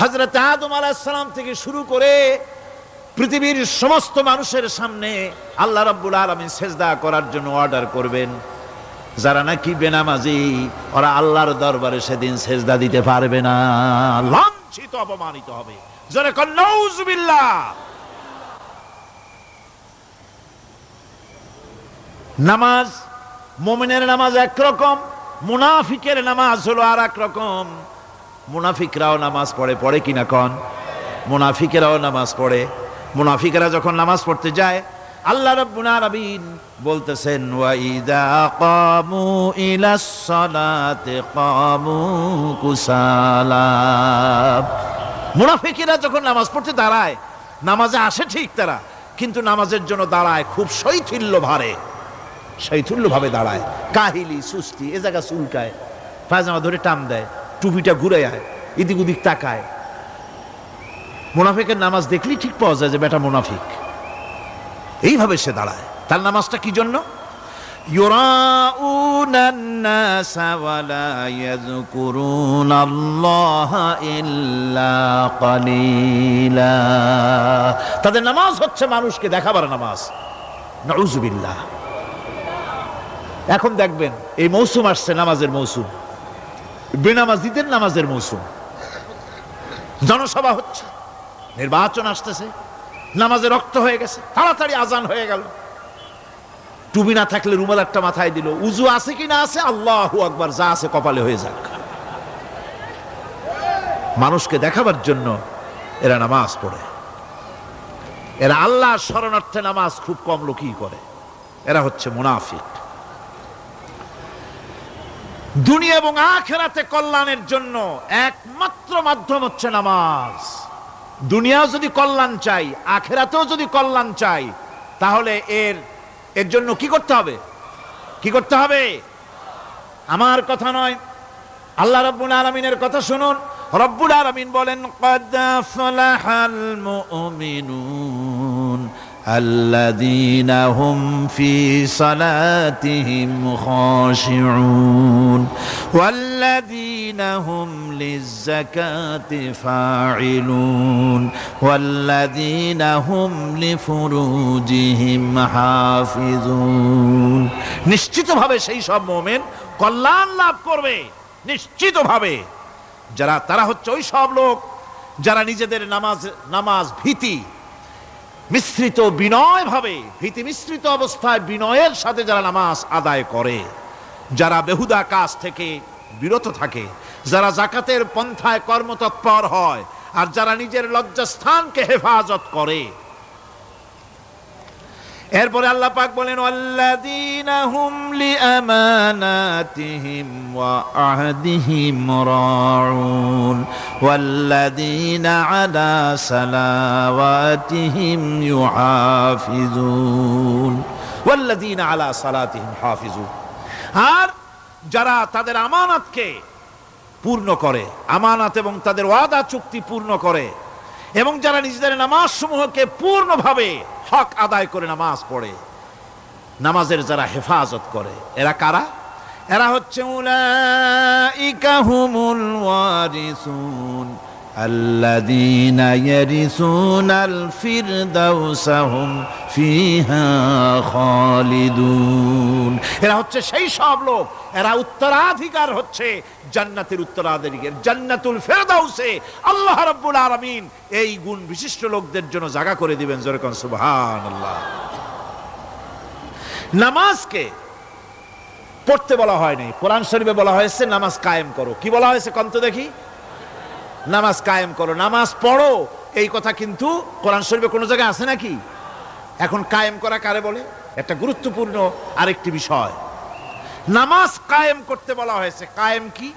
হযরত আদম আলাইহিস সালাম থেকে শুরু করে পৃথিবীর সমস্ত মানুষের সামনে আল্লাহ রাব্বুল আলামিন সেজদা করার জন্য অর্ডার করবেন। যারা নাকি বেনামাজি ওরা আল্লাহর দরবারে সেদিন সেজদা দিতে পারবে না, লাঞ্ছিত অপমানিত হবে। যারা কোন নাউজুবিল্লাহ। নামাজ, মুমিনের নামাজ একরকম, মুনাফিকের নামাজ হলো আর এক রকম। মুনাফিকরাও নামাজ পড়ে, পড়ে কিনা কন? মুনাফিকেরাও নামাজ পড়ে। মুনাফিকেরা যখন নামাজ পড়তে যায় আল্লাহ রাব্বুল আলামিন বলতেছেন ওয়া ইযা কামু ইলাস সালাতি কামু কুসালা। মুনাফিকেরা যখন নামাজ পড়তে দাঁড়ায়, নামাজে আসে ঠিক তারা, কিন্তু নামাজের জন্য দাঁড়ায় খুব শৈথিল্যভাবে দাঁড়ায়, কাহিলি সুস্তি, এ জায়গা চুলকায়, পায়জামা ধরে টান দেয়, টুপিটা ঘুরে আয়, এদিক ওদিক তাকায়। মুনাফিকের নামাজ দেখলেই ঠিক পাওয়া যায় যে বেটা মুনাফিক। এইভাবে সে দাঁড়ায়। তার নামাজটা কি জন্য? ইউরাউনান নাসা ওয়া লা ইয়াযকুরুনাল্লাহা ইল্লা কালিলা। তাদের নামাজ হচ্ছে মানুষকে দেখাবার নামাজ। নাউযুবিল্লাহ। এখন দেখবেন এই মৌসুম আসছে, নামাজের মৌসুম, বেনামাজিদের নামাজের মৌসুম। জনসভা হচ্ছে, নির্বাচন আসতেছে, নামাজে রক্ত হয়ে গেছে, তাড়াতাড়ি আজান হয়ে গেল, টুপি না থাকলে রুমাল একটা মাথায় দিল, উজু আছে কি না আছে, আল্লাহু আকবার, যা আছে কপালে হয়ে যাক। মানুষকে দেখাবার জন্য এরা নামাজ পড়ে। এরা আল্লাহর শরণার্থে নামাজ খুব কম লোকই করে। এরা হচ্ছে মুনাফিক। দুনিয়া এবং আখিরাতে কল্যাণের জন্য একমাত্র মাধ্যম হচ্ছে নামাজ। দুনিয়াও যদি কল্যাণ চাই, আখিরাতেও যদি কল্যাণ চাই, তাহলে এর জন্য কি করতে হবে? কি করতে হবে? আমার কথা নয়, আল্লাহ রাব্বুল আলামিনের কথা শুনুন। রব্বুল আলামিন বলেন ক্বাদ আফলাহাল মুমিনুন আল্লাযীনা হুম ফি সালাতিহিম খাশিউন ওয়াল্লাযীনা হুম লিয-যাকাতি ফাঈলুন ওয়াল্লাযীনা হুম লিফুরুজিহিম হাফিজুন। নিশ্চিতভাবে সেই সব মুমিন কল্যাণ লাভ করবে, নিশ্চিতভাবে। তারা হচ্ছে ওই সব লোক যারা নিজেদের নামাজ ভীতি মিশ্রিত বিনয় ভাবে, ভীতি মিশ্রিত অবস্থায় বিনয়ের সাথে যারা নামাজ আদায় করে, যারা বেহুদা কাজ থেকে বিরত থাকে, যারা যাকাতের পন্থায় কর্মতৎপর হয়, আর যারা নিজের লজ্জাস্থানকে হেফাজত করে। এরপরে আল্লাহ পাক বলেন ওয়াল্লাযীনা হুম লিআমানাতিহিম ওয়া আহদিহিম রাউন ওয়াল্লাযীনা আলা সালাওয়াতিহিম ইউহাফিজুন ওয়াল্লাযীনা আলা সালাতিহিম হাফিজুন। আর যারা তাদের আমানতকে পূর্ণ করে, আমানত এবং তাদের ওয়াদা চুক্তি পূর্ণ করে, এবং যারা নিজেদের নামাজ সমূহকে পূর্ণভাবে হক আদায় করে নামাজ পড়ে, নামাজের যারা হেফাজত করে, এরা কারা? এরা হচ্ছে উলাইকা হুমুল ওয়ারিসুন আল্লাযীনা ইয়ারিসুনাল ফিরদাউসা হুম ফিহা খালিদুন। এরা হচ্ছে সেই সব লোক, এরা উত্তরাধিকার হচ্ছে জান্নাতের উত্তরাধিকার, জান্নাতুল ফিরদাউসে আল্লাহ রাব্বুল আলামিন এই গুণ বিশিষ্ট লোকদের জন্য জায়গা করে দিবেন। জোরে কোন সুবহানাল্লাহ। নামাজকে পড়তে বলা হয়নি, কোরআন শরীফে বলা হয়েছে নামাজ কায়েম করো। কি বলা হয়েছে কন্ত দেখি? নামাজ কায়েম করো, নামাজ পড়ো। এই কথা কিন্তু কোরআন শরীফে কোনো জায়গায় আছে নাকি? এখন কায়েম করা কারে বলে? একটা গুরুত্বপূর্ণ আরেকটি বিষয়। নামাজ কায়েম করতে বলা হয়েছে। কায়েম কি?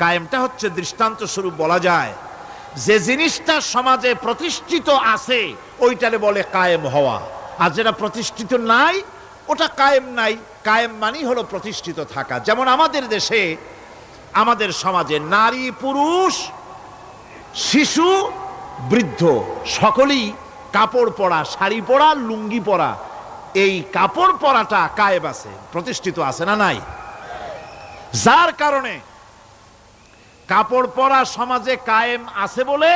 কায়েমটা হচ্ছে দৃষ্টান্ত স্বরূপ বলা যায় যে জিনিসটা সমাজে প্রতিষ্ঠিত আছে ওইটারে বলে কায়েম হওয়া, আর যেটা প্রতিষ্ঠিত নাই ওটা কায়েম নাই। কায়েম মানেই হলো প্রতিষ্ঠিত থাকা। যেমন আমাদের দেশে আমাদের সমাজে নারী পুরুষ শিশু বৃদ্ধ সকলেই কাপড় পরা, শাড়ি পরা, লুঙ্গি পরা, এই কাপড় পরাটা কায়েম আছে, প্রতিষ্ঠিত আছে না নাই? যার কারণে কাপড় পরা সমাজে কায়েম আছে বলে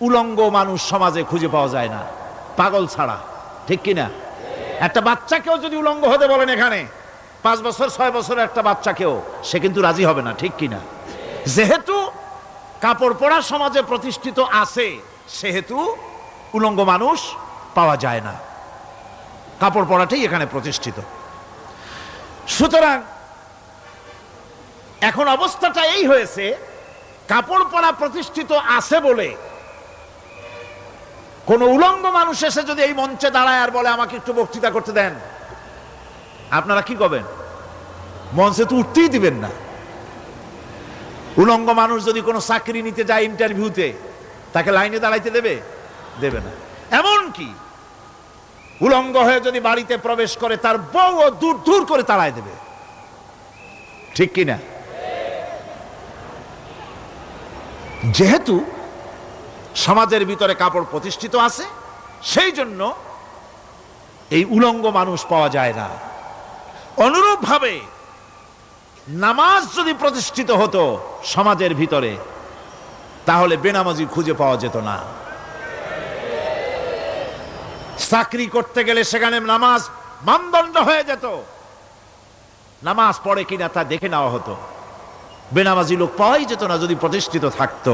উলঙ্গ মানুষ সমাজে খুঁজে পাওয়া যায় না, পাগল ছাড়া, ঠিক কিনা? একটা বাচ্চাকেও যদি উলঙ্গ হতে বলেন এখানে 5 বছর 6 বছরের একটা বাচ্চাকেও, সে কিন্তু রাজি হবে না, ঠিক কিনা? যেহেতু কাপড় পরা সমাজে প্রতিষ্ঠিত আছে সেহেতু উলঙ্গ মানুষ পাওয়া যায় না, কাপড় পরাটাই এখানে প্রতিষ্ঠিত। সুতরাং এখন অবস্থাটা এই হয়েছে, কাপড় পরা প্রতিষ্ঠিত আছে বলে কোন উলঙ্গ মানুষ এসে যদি এই মঞ্চে দাঁড়ায় আর বলে আমাকে একটু বক্তৃতা করতে দেন, আপনারা কি করবেন? মঞ্চে তো উঠতেই দিবেন না। উলঙ্গ মানুষ যদি কোনো চাকরি নিতে যায় ইন্টারভিউতে, তাকে লাইনে দাঁড়াইতে দেবে? দেবে না। এমন কি উলঙ্গ হয়ে যদি বাড়িতে প্রবেশ করে তার বউ দূর দূর করে তাড়ায় দেবে, ঠিক কিনা? যেহেতু সমাজের ভিতরে কাপড় প্রতিষ্ঠিত আছে সেই জন্য এই উলঙ্গ মানুষ পাওয়া যায় না। অনুরূপ ভাবে নামাজ যদি প্রতিষ্ঠিত হতো সমাজের ভিতরে, তাহলে বেনামাজি খুঁজে পাওয়া যেত না। চাকরি করতে গেলে সেখানে নামাজ মানদণ্ড হয়ে যেত, নামাজ পড়ে কিনা তা দেখে নেওয়া হতো, বেনামাজি লোক পাওয়াই যেত না যদি প্রতিষ্ঠিত থাকতো।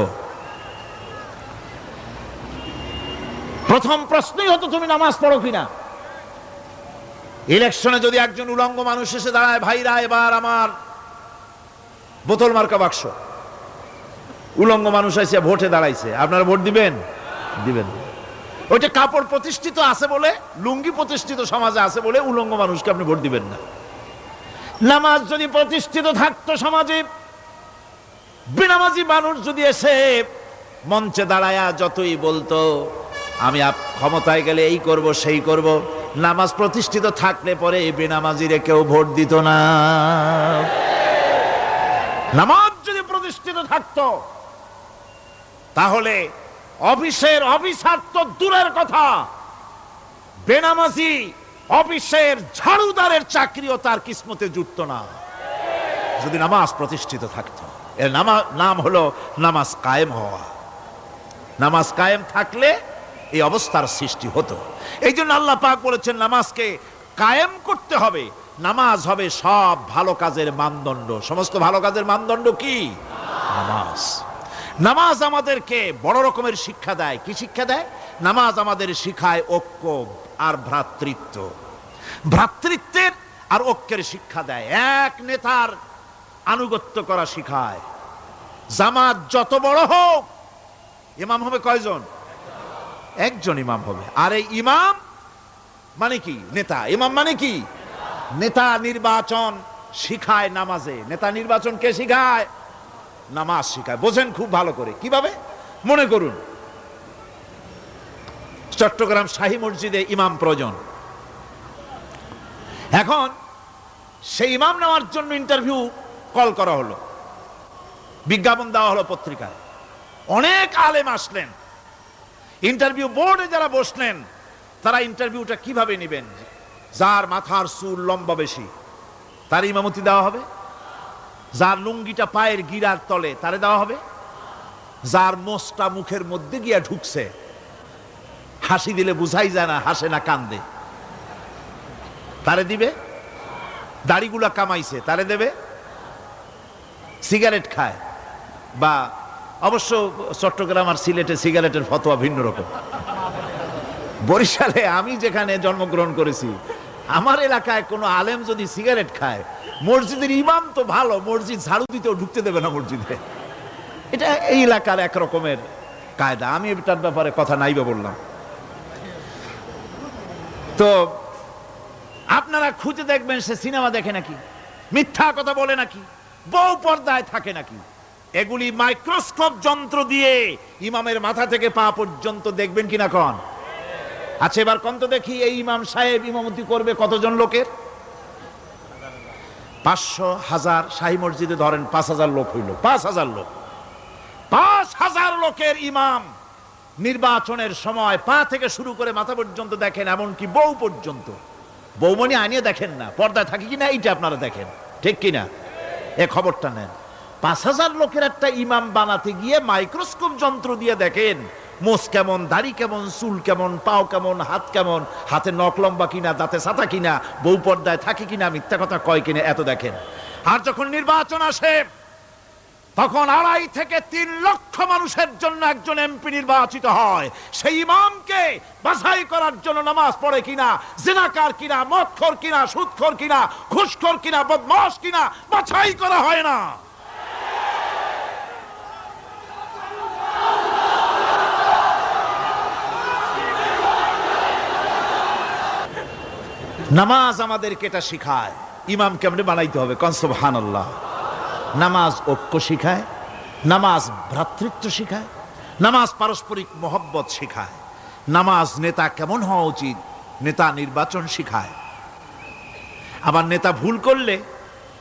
প্রথম প্রশ্নই হতো তুমি নামাজ পড়ো কিনা। ইলেকশনে যদি একজন উলঙ্গ মানুষ এসে দাঁড়ায়, ভাইরা এবার আমার বোতল মার্কা বাক্স, উলঙ্গ মানুষ এসে ভোটে দাঁড়াইছে, আপনারা ভোট দিবেন? দিবেন। ওইটা কাপড় প্রতিষ্ঠিত আছে বলে, লুঙ্গি প্রতিষ্ঠিত সমাজে আছে বলে উলঙ্গ মানুষকে আপনি ভোট দিবেন না। নামাজ যদি প্রতিষ্ঠিত থাকতো সমাজে, বেনামাজি মানুষ যদি এসে মঞ্চে দাঁড়ায়া যতই বলতো আমি ক্ষমতায় গেলে এই করব সেই করব, নামাজ প্রতিষ্ঠিত থাকলে পরে এই বেনামাজিরে কেউ ভোট দিত না। নামাজ যদি প্রতিষ্ঠিত থাকতো তাহলে অফিসের অফিসার তো দূরের কথা, বেনামাজি অফিসের ঝাড়ুদারের চাকরিও তার কিসমতে জুটতো না যদি নামাজ প্রতিষ্ঠিত থাকতো। এর নাম হলো নামাজ কায়েম হওয়া। নামাজ কায়েম থাকলে এই অবস্থার সৃষ্টি হতো। এই জন্য আল্লাহ পাক বলেছেন নামাজকে কায়েম করতে হবে। নামাজ হবে সব ভালো কাজের মানদণ্ড। সমস্ত ভালো কাজের মানদণ্ড কি? নামাজ। নামাজ আমাদেরকে বড় রকমের শিক্ষা দেয়। কি শিক্ষা দেয়? নামাজ আমাদের শিখায় ঐক্য আর ভ্রাতৃত্ব, ভ্রাতৃত্বের আর ঐক্যের শিক্ষা দেয়। এক নেতার আনুগত্য করা শিখায়। জামাত যত বড় হোক, ইমাম হবে কয়জন? একজন ইমাম হবে। আর এই ইমাম মানে কি? নেতা। ইমাম মানে কি? নেতা নির্বাচন শিখায় নামাজে। নেতা নির্বাচন কে শিখায়? নামাজ শিখায়। বোঝেন খুব ভালো করে। কিভাবে? মনে করুন চট্টগ্রাম শাহী মসজিদে ইমাম প্রয়োজন। এখন সেই ইমাম নেওয়ার জন্য ইন্টারভিউ কল করা হলো, বিজ্ঞাপন দেওয়া হলো পত্রিকায়। অনেক আলেম আসলেন। ইন্টারভিউ বোর্ডে যারা বসলেন তারা ইন্টারভিউটা কিভাবে নেবেন? যার মাথার চুল লম্বা বেশি তার ইমামতি দেওয়া হবে, যার লুঙ্গিটা পায়ের গিরার তলে তারে দেওয়া হবে, যার মোষটা মুখের মধ্যে গিয়া ঢুকছে, হাসি দিলে বুঝাই যায় না হাসে না কান্দে, তারে দিবে। দাড়িগুলা কামাইছে তারে দেবে। সিগারেট খায়, বা অবশ্য চট্টগ্রাম আর সিলেটে সিগারেটের ফতোয়া ভিন্ন রকম। বরিশালে আমি যেখানে জন্মগ্রহণ করেছি, আমার এলাকায় কোনো আলেম যদি সিগারেট খায়, মসজিদের ইমাম তো ভালো, মসজিদ ঝাড়ু দিতেও ঢুকতে দেবে না মসজিদে। এটা এই এলাকার এক রকমের কায়দা। আমি এটার ব্যাপারে কথা নাইবা বললাম। তো আপনারা খুঁজে দেখবেন সে সিনেমা দেখে নাকি, মিথ্যা কথা বলে নাকি, বউ পর্দায় থাকে নাকি। এগুলি মাইক্রোস্কোপ যন্ত্র দিয়ে ইমামের মাথা থেকে পা পর্যন্ত দেখবেন কিনা কন? আচ্ছা এবার কন তো দেখি, এই ইমাম সাহেব ইমামতি করবে কতজন লোকের? 500, 1000, শাহী মসজিদে ধরেন 5000 লোক হইল, 5000 লোক, 5000 লোকের ইমাম নির্বাচনের সময় পা থেকে শুরু করে মাথা পর্যন্ত দেখেন, এমনকি বউ পর্যন্ত, বৌমনি আনিয়ে দেখেন না, পর্দায় থাকে কিনা এইটা আপনারা দেখেন, ঠিক কিনা? এ খবরটা নেন। 5000 লোকের একটা ইমাম বানাতে গিয়ে মাইক্রোস্কোপ যন্ত্র দিয়ে দেখেন মোষ কেমন, দাড়ি কেমন, চুল কেমন, পাও কেমন, হাত কেমন, হাতে নখ লম্বা কিনা, দাঁতে ছাতা কিনা, বউ পর্দায় থাকে কিনা, মিথ্যা কথা কয় কিনা, এত দেখেন। আর যখন নির্বাচন আসে তখন 2.5 থেকে 3 লক্ষ মানুষের জন্য একজন এমপি নির্বাচিত হয়। সেই ইমামকে বাছাই করার জন্য নামাজ পড়ে কিনা, জিনাকার কিনা, মদখোর কিনা, সুদখোর কিনা, ঘুষখোর কিনা, বদমাশ কিনা বাছাই করা হয় না। নামাজ আমাদেরকে এটা শিখায় ইমাম কেমনে বানাইতে হবে। কোন সুবহানাল্লাহ। নামাজ ঐক্য শিখায়, নামাজ ভ্রাতৃত্ব শিখায়, নামাজ পারস্পরিক মহব্বত শিখায়, নামাজ নেতা কেমন হওয়া উচিত, নেতা নির্বাচন শিখায়। আবার নেতা ভুল করলে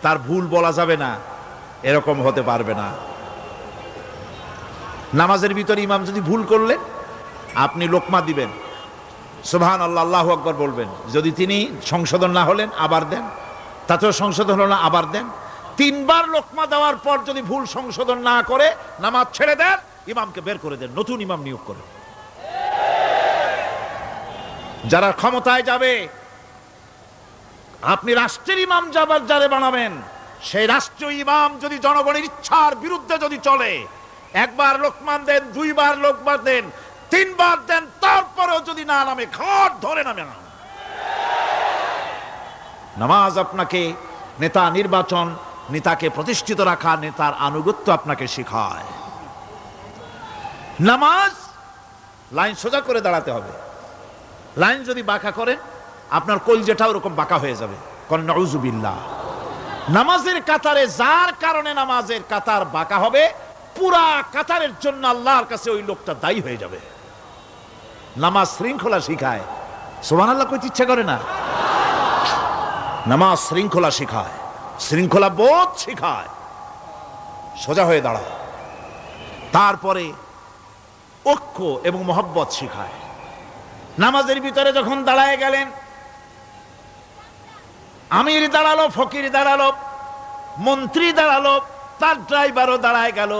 তার ভুল বলা যাবে না, এরকম হতে পারবে না। নামাজের ভিতরে ইমাম যদি ভুল করলেন, আপনি লোকমা দিবেন, সুবহানাল্লাহ, আল্লাহু আকবার বলবেন। যদি তিনি সংশোধন না হলেন আবার দেন, তাতেও সংশোধন হলো না আবার দেন। 3 বার লোকমা দেওয়ার পর যদি ভুল সংশোধন না করে নামাজ ছেড়ে দেন, ইমামকে বের করে দেন, নতুন ইমাম নিয়োগ করেন। যারা ক্ষমতায় যাবে, আপনি রাষ্ট্রের ইমাম যারে বানাবেন, সেই রাষ্ট্রীয় ইমাম যদি জনগণের ইচ্ছার বিরুদ্ধে যদি চলে, 1 বার লোকমান দেন, 2 বার লোকমান দেন, 3 বার দেন, তারপরেও যদি না নামে, ঘাট ধরে নামে না। নামাজ আপনাকে নেতা নির্বাচন, নেতাকে প্রতিষ্ঠিত রাখা, নেতার আনুগত্য আপনাকে শেখায়। নামাজ লাইন সোজা করে দাঁড়াতে হবে। লাইন যদি বাঁকা করেন, আপনার কলজেটা ওরকম বাঁকা হয়ে যাবে। নাউযুবিল্লাহ। নামাজের কাতারে যার কারণে নামাজের কাতার বাঁকা হবে, পুরা কাতারের জন্য আল্লাহর কাছে ওই লোকটা দায়ী হয়ে যাবে। নামাজ শৃঙ্খলা শিখায়। সুবহানাল্লাহ কইতে ইচ্ছা করে না? নামাজ শৃঙ্খলা শিখায়, শৃঙ্খলা বোধ শিখায়, সোজা হয়ে দাঁড়ায়। তারপরে ঐক্য এবং মহব্বত শিখায়। নামাজের ভিতরে যখন দাঁড়ায় গেলেন, আমির দাঁড়ালো, ফকির দাঁড়ালো, মন্ত্রী দাঁড়ালো, তার ড্রাইভারও দাঁড়ায় গেল,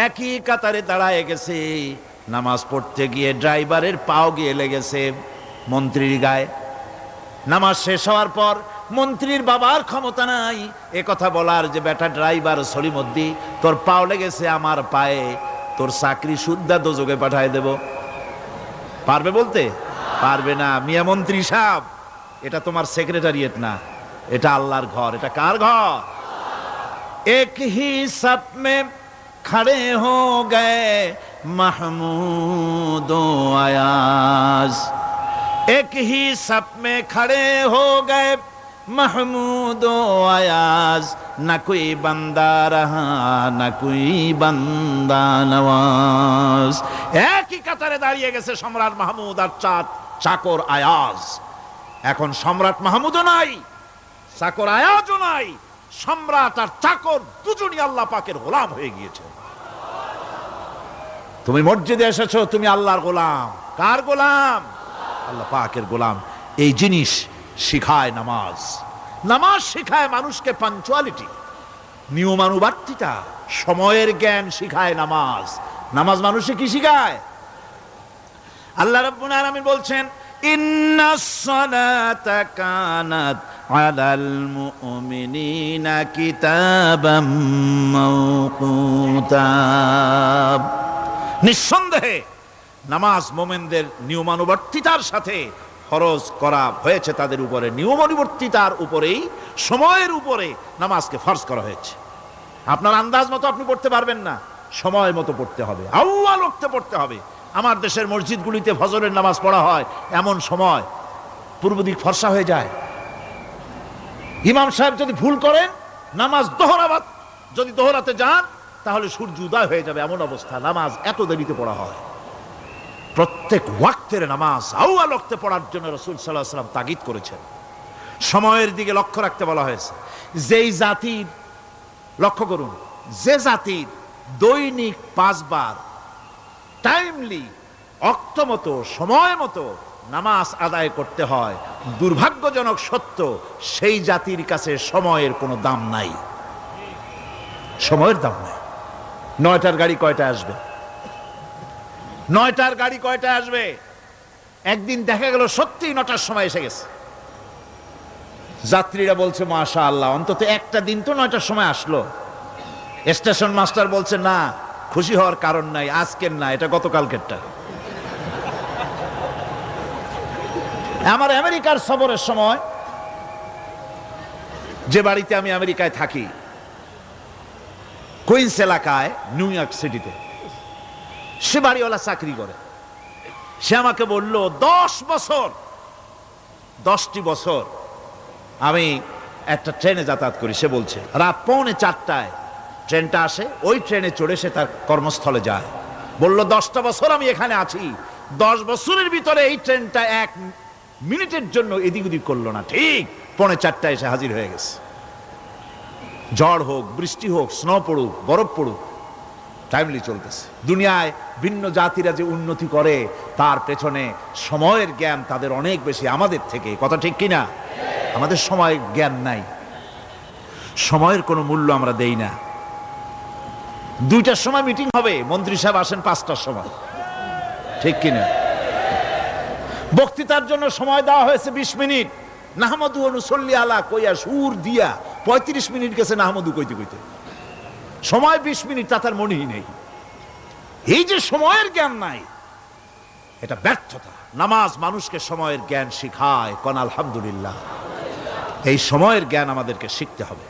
একই কাতারে দাঁড়ায় গেছে। নামাজ পড়তে গিয়ে ড্রাইভারের পাও গিয়ে লেগেছে মন্ত্রীর গায়ে। নামাজ শেষ হওয়ার পর মন্ত্রীর বাবার ক্ষমতা নাই এ কথা বলার যে বেটা ড্রাইভার সলিমুদ্দি, তোর পাও লেগেছে আমার পায়ে, তোর চাকরি শুদ্ধা দোজকে পাঠায় দেব। পারবে বলতে? পারবে না। মিয়া মন্ত্রী সাহেব, এটা তোমার সেক্রেটারিয়েট না, এটা আল্লাহর ঘর। এটা কার ঘর? এক হি সব মে খড়ে হো গয়ে মাহমুদ ও আয়াজ, এক হি সব মে খড়ে হো গয়ে महमूद आयाज, न कोई बंदा रहा न कोई बंदा नवाज। একই কাতারে দাঁড়িয়ে গেছে সম্রাট মাহমুদ আর চাকর আয়াজ। এখন সম্রাট মাহমুদও নাই, চাকর আয়াজও নাই, সম্রাট আর চাকর দুজনই আল্লাহ পাকের গোলাম হয়ে গিয়েছে। তুমি মসজিদে এসেছো, তুমি আল্লাহর গোলাম। কার গোলাম? আল্লাহ পাকের গোলাম। এই জিনিস শিখায় নামাজ। নামাজ শিখায় মানুষকে পাঞ্চুয়ালিটি, নিয়মানুবর্তিতা, সময়ের জ্ঞান শিখায় নামাজ। নামাজ মানুষে কি শিখায়? আল্লাহ রাব্বুল আলামিন বলছেন, ইন্নাস সালাতা কানাত আলাল মুমিনিনা কিতাবাম মাওকুতা। নিঃসন্দেহে নামাজ মুমিনদের নিয়মানুবর্তিতার সাথে ফরজ করা হয়েছে, তাদের উপরে নিয়মানুবর্তিতার উপরেই, সময়ের উপরে নামাজকে ফরজ করা হয়েছে। আপনার আন্দাজ মতো আপনি পড়তে পারবেন না, সময় মতো পড়তে হবে, আউয়াল ওয়াক্তে পড়তে হবে। আমার দেশের মসজিদগুলিতে ফজরের নামাজ পড়া হয় এমন সময় পূর্ব দিক ফর্সা হয়ে যায়। ইমাম সাহেব যদি ভুল করেন, নামাজ যদি দোহরাতে যান, তাহলে সূর্য উদয় হয়ে যাবে, এমন অবস্থা। নামাজ এত দেরিতে পড়া হয়। প্রত্যেক ওয়াক্তের নামাজ আউয়াল ওয়াক্তে পড়ার জন্য রাসূল সাল্লাল্লাহু আলাইহি ওয়াসাল্লাম তাগিদ করেছেন। সময়ের দিকে লক্ষ্য রাখতে বলা হয়েছে। যেই জাতির, লক্ষ্য করুন, যে জাতির দৈনিক 5 বার টাইমলি, অক্ত মতো, সময় মতো নামাজ আদায় করতে হয়, দুর্ভাগ্যজনক সত্য, সেই জাতির কাছে সময়ের কোনো দাম নাই। সময়ের দাম নাই। 9টার গাড়ি কয়টায় আসবে? 9টার গাড়ি কয়টায় আসবে? একদিন দেখা গেল সত্যি 9টার সময় এসে গেছে। যাত্রীরা বলছে মাশাআল্লাহ, অন্তত একটা দিন তো 9টার সময় আসলো। স্টেশন মাস্টার বলছে না, খুশি হওয়ার কারণ নাই, আজকের না, এটা গতকালকেরটা। আমার আমেরিকার সফরের সময়, যে বাড়িতে আমি আমেরিকায় থাকি, কুইন্স এলাকায়, নিউ ইয়র্ক সিটিতে, সে বাড়িওয়ালা চাকরি করে। সে আমাকে বলল 10টি বছর আমি একটা ট্রেনে যাতায়াত করি। সে বলছে রাত 3:45 ট্রেনটা আসে, ওই ট্রেনে চড়ে সে তার কর্মস্থলে যায়। বলল 10টা বছর আমি এখানে আছি, 10 বছরের ভিতরে এই ট্রেনটা 1 মিনিটের জন্য এদিক ওদিক করলো না, ঠিক 3:45 এসে হাজির হয়ে গেছে। ঝড় হোক, বৃষ্টি হোক, স্নো পড়ুক, বরফ পড়ুক, টাইমলি চলতেছে। দুনিয়ায় ভিন্ন জাতিরা যে উন্নতি করে, তার পেছনে সময়ের জ্ঞান তাদের অনেক বেশি আমাদের থেকে। কথা ঠিক কিনা? আমাদের সময়ের জ্ঞান নাই, সময়ের কোনো মূল্য আমরা দেই না। 2টার সময় মিটিং হবে, মন্ত্রী সাহেব আসেন 5টার সময়, ঠিক কিনা? বক্তৃতার জন্য সময় দেওয়া হয়েছে 20 মিনিট, নাহমাদু ওয়া নুসাল্লি আলা কইয়া সুর দিয়া 35 মিনিট গেছে নাহমাদু কইতে কইতে। সময় 20 মিনিট, তা তার মনেই নেই। এই যে সময়ের জ্ঞান নাই, এটা ব্যর্থতা। নামাজ মানুষকে সময়ের জ্ঞান শিখায়, কোন আলহামদুলিল্লাহ। এই সময়ের জ্ঞান আমাদেরকে শিখতে হবে।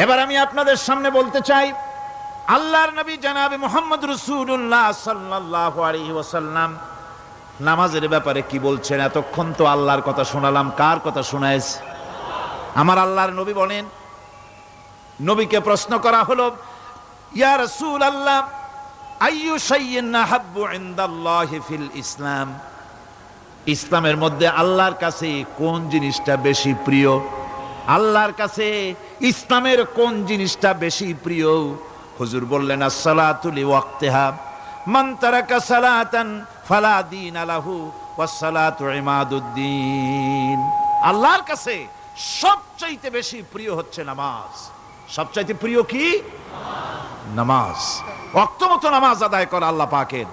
এবার আমি আপনাদের সামনে বলতে চাই, আল্লাহর নবী জনাবে মুহাম্মদ রাসূলুল্লাহ সাল্লাল্লাহু আলাইহি ওয়াসাল্লাম নামাজের ব্যাপারে কি বলছেন। এতক্ষণ তো আল্লাহর কথা শোনালাম, কার কথা শোনাইছে? আমার আল্লাহর নবী বলেন, নবীকে প্রশ্ন করা হলো, ইয়া রাসূলুল্লাহ আইয়ু শাইইন আহাব্বু ইনদাল্লাহি ফিল ইসলাম, ইসলামের মধ্যে আল্লাহর কাছে কোন জিনিসটা বেশি প্রিয়? আল্লাহর কাছে ইসলামের কোন জিনিসটা বেশি প্রিয়? হুজুর বললেন আস-সালাতু লিওয়াক্তিহা, মান তারাকা সালাতান ফালা দীনা লাহু ওয়াস-সালাতু ইমাদুদ্দিন। আল্লাহর কাছে সবচাইতে বেশি প্রিয় হচ্ছে নামাজ। সবচাইতে প্রিয় কি? নামাজ। ওয়াক্ত মতো নামাজ আদায় করা আল্লাহ পাকের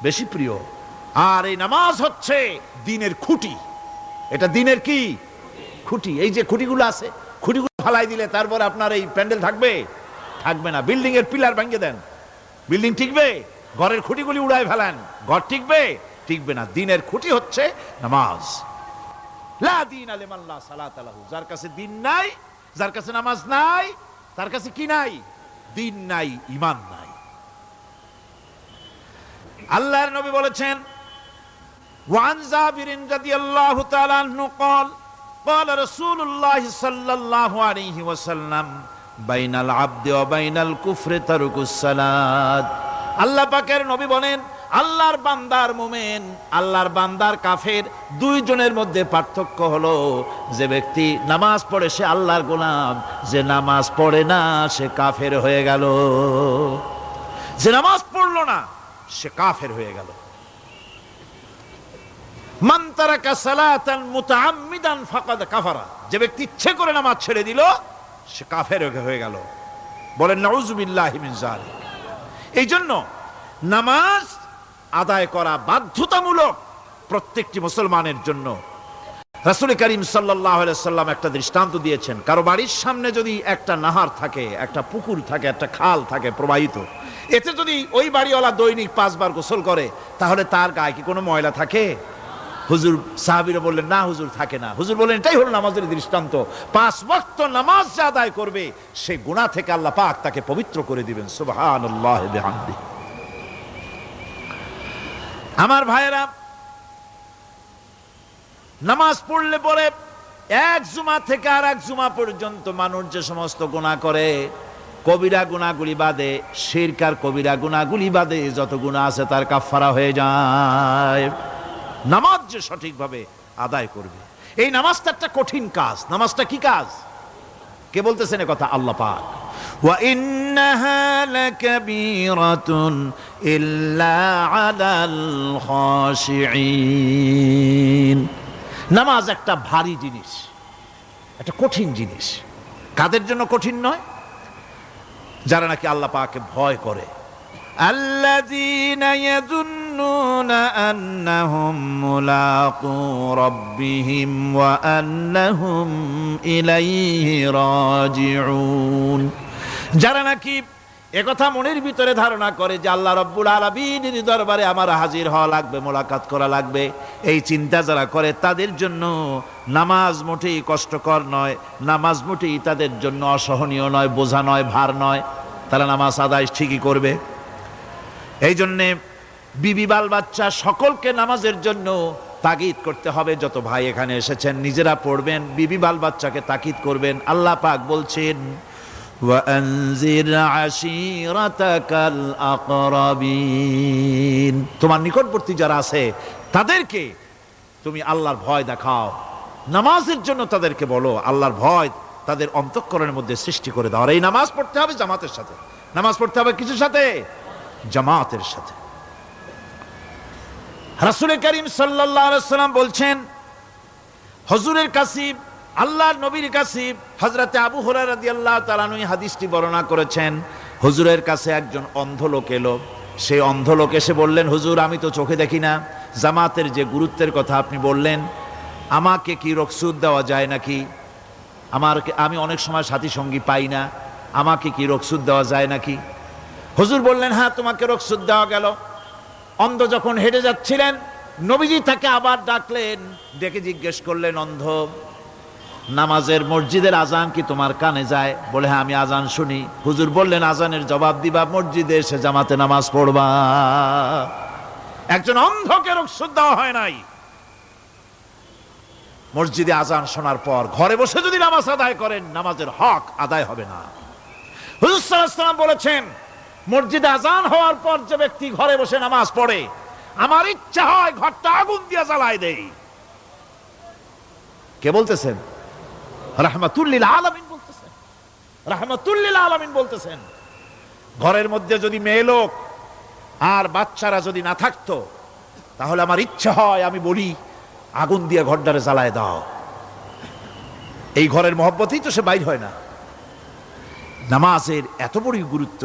বেশি প্রিয়। আর এই নামাজ হচ্ছে দ্বীনের খুঁটি। এটা দ্বীনের কি? খুঁটি। এই যে খুঁটিগুলো আছে, খুঁটিগুলো ফালাই দিলে তারপর আপনার এই প্যান্ডেল থাকবে? থাকবে না। বিল্ডিং এর পিলার ভেঙে দেন, বিল্ডিং টিকবে? ঘরের খুঁটিগুলি উড়ায় ফেলেন, ঘর টিকবে? টিকবে না। দ্বীনের খুঁটি হচ্ছে নামাজ। লা দীনা লিমান লা সালাতা লাহু, যার কাছে দ্বীন নাই, যার কাছে নামাজ নাই, তার কাছে কি নাই? দ্বীন নাই, ঈমান নাই। আল্লাহর নবী বলেছেন, ওয়ান জাবিরিন রাদিয়াল্লাহু তাআলা আনহু قال قال رسول الله صلى الله عليه وسلم بين العبد وبين الكفر ترك الصلاة। আল্লাহ পাকের নবী বলেন, আল্লাহর বান্দার মুমিন, আল্লাহর বান্দার কাফের, দুইজনের মধ্যে পার্থক্য হলো, যে ব্যক্তি নামাজ পড়ে সে আল্লাহর গোলাম, যে নামাজ পড়ে না সে কাফের হয়ে গেল। যে নামাজ পড়লো না সে কাফের হয়ে গেল। মান তারাকা সালাতান মুতাআম্মিদান ফাকাদ কাফারা, যে ব্যক্তি ইচ্ছে করে নামাজ ছেড়ে দিল সে কাফের হয়ে গেল। বলেন নাউযুবিল্লাহি মিন যালিক। এই জন্য নামাজ আদায় করা বাধ্যতামূলক প্রত্যেকটি মুসলমানের জন্য। রাসূল করিম সাল্লাল্লাহু আলাইহি সাল্লাম একটা দৃষ্টান্ত দিয়েছেন, কারো বাড়ির সামনে যদি একটা নাহার থাকে, একটা পুকুর থাকে, একটা খাল থাকে প্রবাহিত, এতে যদি ওই বাড়িওয়ালা দৈনিক 5 বার গোসল করে, তাহলে তার গায়ে কি কোনো ময়লা থাকে? হুজুর, সাহাবীরা বললেন না হুজুর, থাকে না। হুজুর বললেন এটাই হলো নামাজের দৃষ্টান্ত। 5 ওয়াক্ত নামাজ যে আদায় করবে সে গুনাহ থেকে আল্লাহ পাক তাকে পবিত্র করে দিবেন। সুবহানাল্লাহ বিহামদিহি। আমার ভাইয়েরা, নামাজ পড়লে পরে এক জুমা থেকে আর এক জুমা পর্যন্ত মানুষ যে সমস্ত গুনাহ করে, কবিরা গুনাহগুলি বাদে, শিরক আর কবিরা গুনাহগুলি বাদে যত গুনাহ আছে তার কাফারা হয়ে যায়। নামাজ যে সঠিকভাবে আদায় করবে। এই নামাজটা একটা কঠিন কাজ। নামাজটা কি কাজ? কে বলতেছেন এ কথা? আল্লাহ পাক। ওয়া ইন্নাহা লাকাবীরাতুন ইল্লা আলাল খাশিঈন। নামাজ একটা ভারী জিনিস, একটা কঠিন জিনিস। কাদের জন্য কঠিন নয়? যারা নাকি আল্লাহ পাককে ভয় করে। আল্লাযীনা ইয়াযুন্নুনা আন্নাহুম মুলাকু রাব্বিহিম ওয়া আন্নাহুম ইলাইহি রাজিউন। যারা নাকি একথা মনের ভিতরে ধারণা করে যে আল্লাহ রাব্বুল আলামিনের দরবারে আমার হাজির হওয়া লাগবে, মোলাকাত করা লাগবে, এই চিন্তা যারা করে তাদের জন্য নামাজ মোটেই কষ্টকর নয়, নামাজ মোটেই তাদের জন্য অসহনীয় নয়, বোঝা নয়, ভার নয়। তারা নামাজ আদায় ঠিকই করবে। এই জন্যে বিবি বাল বাচ্চা সকলকে নামাজের জন্য তাগিদ করতে হবে। যত ভাই এখানে এসেছেন নিজেরা পড়বেন, বিবি বাল বাচ্চাকে তাকিদ করবেন। আল্লাহ পাক বলছেন ওয়ানজির আশীরাতাকাল আকরাবিন, তোমার নিকটবর্তী যারা আছে তাদেরকে তুমি আল্লাহর ভয় দেখাও। নামাজের জন্য তাদেরকে বলো, আল্লাহর ভয় তাদের অন্তঃকরণের মধ্যে সৃষ্টি করে দাও। আর এই নামাজ পড়তে হবে জামাতের সাথে। নামাজ পড়তে হবে কিছুর সাথে? জামাতের সাথে। রাসূল করিম সাল্লাল্লাহু আলাইহি ওয়াসাল্লাম বলছেন, হুজুরের কাছে, আল্লাহর নবীর কাছে হযরতে আবু হুরায়রা রাদিয়াল্লাহু তাআলা আনহু হাদিসটি বর্ণনা করেছেন। হুজুরের কাছে একজন অন্ধ লোক এলো। সেই অন্ধ লোক এসে বললেন, হুজুর আমি তো চোখে দেখি না, জামাতের যে গুরুত্বের কথা আপনি বললেন, আমাকে কি রুখসত দেওয়া যায় নাকি? আমি অনেক সময় সাথী সঙ্গী পাই না, আমাকে কি রুখসত দেওয়া যায় নাকি? হুজুর বললেন, হ্যাঁ তোমাকে রুখসত দেওয়া গেল। অন্ধ যখন হেঁটে যাচ্ছিলেন, নবীজি তাকে আবার ডাকলেন, ডেকে জিজ্ঞেস করলেন, অন্ধ নামাজের মসজিদের আজান কি তোমার কানে যায়? বলে, হ্যাঁ আমি আজান শুনি। হুজুর বললেন, আজানের জবাব দিবা, মসজিদে এসে জামাতে নামাজ পড়বা। একজন অন্ধকে রুখসত দেওয়া হয় নাই। মসজিদে আজান শোনার পর ঘরে বসে যদি নামাজ আদায় করেন, নামাজের হক আদায় হবে না। হুজুর সাল্লাল্লাহু আলাইহি ওয়াসাল্লাম বলেছেন, মসজিদে আজান হওয়ার পর যে ব্যক্তি ঘরে বসে নামাজ পড়ে, আমার ইচ্ছা হয় ঘরটা আগুন দিয়ে জ্বালায় দেই। কে বলতেছেন? রাহমাতুল লিল আলামিন বলতেছেন। রাহমাতুল লিল আলামিন বলতেছেন, ঘরের মধ্যে যদি মেয়ে লোক আর বাচ্চারা যদি না থাকতো, তাহলে আমার ইচ্ছা হয় আমি বলি আগুন দিয়ে ঘরটারে জ্বালায় দাও। এই ঘরের মহব্বতেই তো সে বাইর হয় না। নামাজের এত বড় গুরুত্ব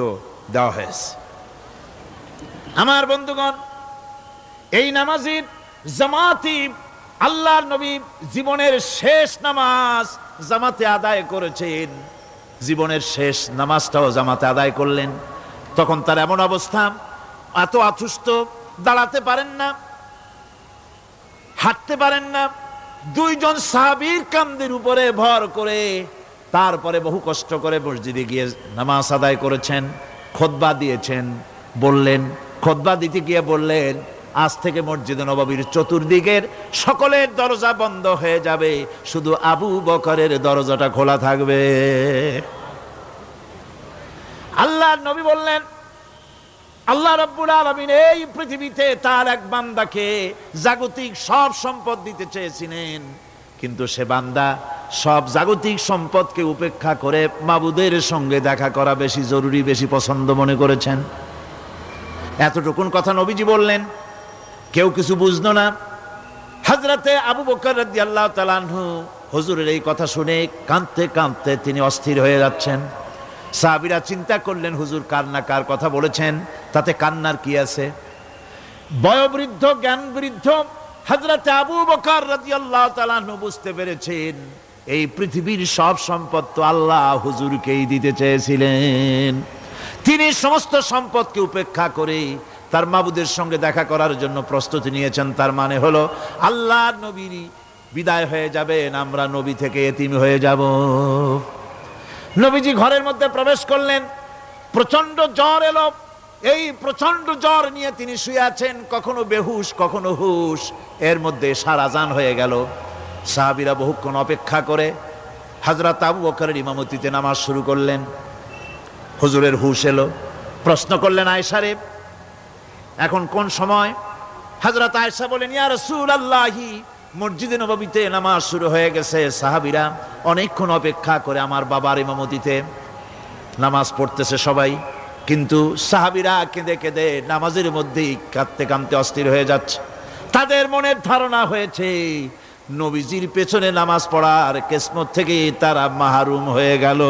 দেওয়া হয়েছে। আমার বন্ধুগণ, এই নামাজের জামাতি আল্লাহর নবী জীবনের শেষ নামাজ জামাতে আদায় করেছেন। জীবনের শেষ নামাজটাও জামাতে আদায় করলেন। তখন তার এমন অবস্থা, এত অসুস্থ, দাঁড়াতে পারেন না, হাঁটতে পারেন না। দুইজন সাহাবীর কাঁধের উপরে ভর করে তারপরে বহু কষ্ট করে মসজিদে গিয়ে নামাজ আদায় করেছেন। খুতবা দিয়েছেন। বললেন, খুতবা দিতে গিয়ে বললেন, আজ থেকে মসজিদে নববীর চতুর্দিকের সকলের দরজা বন্ধ হয়ে যাবে, শুধু আবু বকরের দরজাটা খোলা থাকবে। আল্লাহর নবী বললেন, আল্লাহ রাব্বুল আলামিন এই পৃথিবীতে তার এক বান্দাকে জাগতিক সব সম্পদ দিতে চেয়েছিলেন, কিন্তু সে বান্দা সব জাগতিক সম্পদকে উপেক্ষা করে মাবুদের সঙ্গে দেখা করা বেশি জরুরি, বেশি পছন্দ মনে করেছেন। এতটুকুন কথা নবীজি বললেন, কেউ কিছু বুঝলো না। হযরতে আবু বকর রাদিয়াল্লাহু তাআলা আনহু হুজুরের এই কথা শুনে কাঁদতে কাঁদতে তিনি অস্থির হয়ে যাচ্ছেন। সাহাবীরা চিন্তা করলেন, হুজুর কার না কার কথা বলেছেন, তাতে কান্নার কি আছে? বয়োবৃদ্ধ, জ্ঞান বৃদ্ধ হযরতে আবু বকর রাদিয়াল্লাহু তাআলা আনহু বুঝতে পেরেছেন, এই পৃথিবীর সব সম্পদ তো আল্লাহ হুজুরকেই দিতে চেয়েছিলেন। তিনি সমস্ত সম্পদকে উপেক্ষা করে তার মাবুদের সঙ্গে দেখা করার জন্য প্রস্তুতি নিয়েছেন। তার মানে হলো আল্লাহর নবী বিদায় হয়ে যাবেন, আমরা নবী থেকে এতিম হয়ে যাব। নবীজি ঘরের মধ্যে প্রবেশ করলেন, প্রচন্ড জ্বর এলো। এই প্রচন্ড জ্বর নিয়ে তিনি শুয়ে আছেন, কখনো বেহুশ কখনো হুশ। এর মধ্যে সারা আজান হয়ে গেল। সাহাবীরা বহুক্ষণ অপেক্ষা করে হযরত আবু বকরের ইমামতিতে নামাজ শুরু করলেন। হুজুরের হুশ এলো, প্রশ্ন করলেন, আয়েশা রে এখন কোন সময়? হযরত আয়েশা বলেন, ইয়া রাসূলুল্লাহি মসজিদে নববীতে নামাজ শুরু হয়ে গেছে। সাহাবীরা অনেকক্ষণ অপেক্ষা করে আমার বাবার ইমামতিতে নামাজ পড়তেছে সবাই, কিন্তু সাহাবীরা কেঁদে কেঁদে নামাজের মধ্যেই কাঁদতে কাঁদতে অস্থির হয়ে যাচ্ছে। তাদের মনের ধারণা হয়েছে নবীজির পেছনে নামাজ পড়ার কিসমত থেকে তারা মাহরুম হয়ে গেল।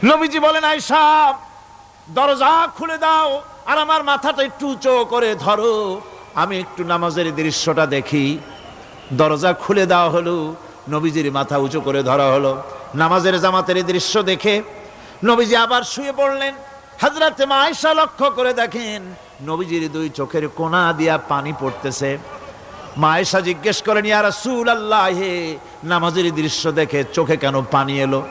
নবীজি বলেন, আয়েশা দরজা খুলে দাও আর আমার মাথাটা একটু উঁচু করে ধরো, আমি একটু নামাজের দৃশ্যটা দেখি। দরজা খুলে দেওয়া হলো, নবীজির মাথা উঁচু করে ধরা হলো। নামাজের জামাতের দৃশ্য দেখে নবীজি আবার শুয়ে পড়লেন। হযরতে মা আয়েশা লক্ষ্য করে দেখেন নবীজির দুই চোখের কোনা দিয়া পানি পড়তেছে। মা আয়েশা জিজ্ঞেস করেন, ইয়া রাসূলুল্লাহ, হে নামাজের দৃশ্য দেখে চোখে কেন পানি এলো?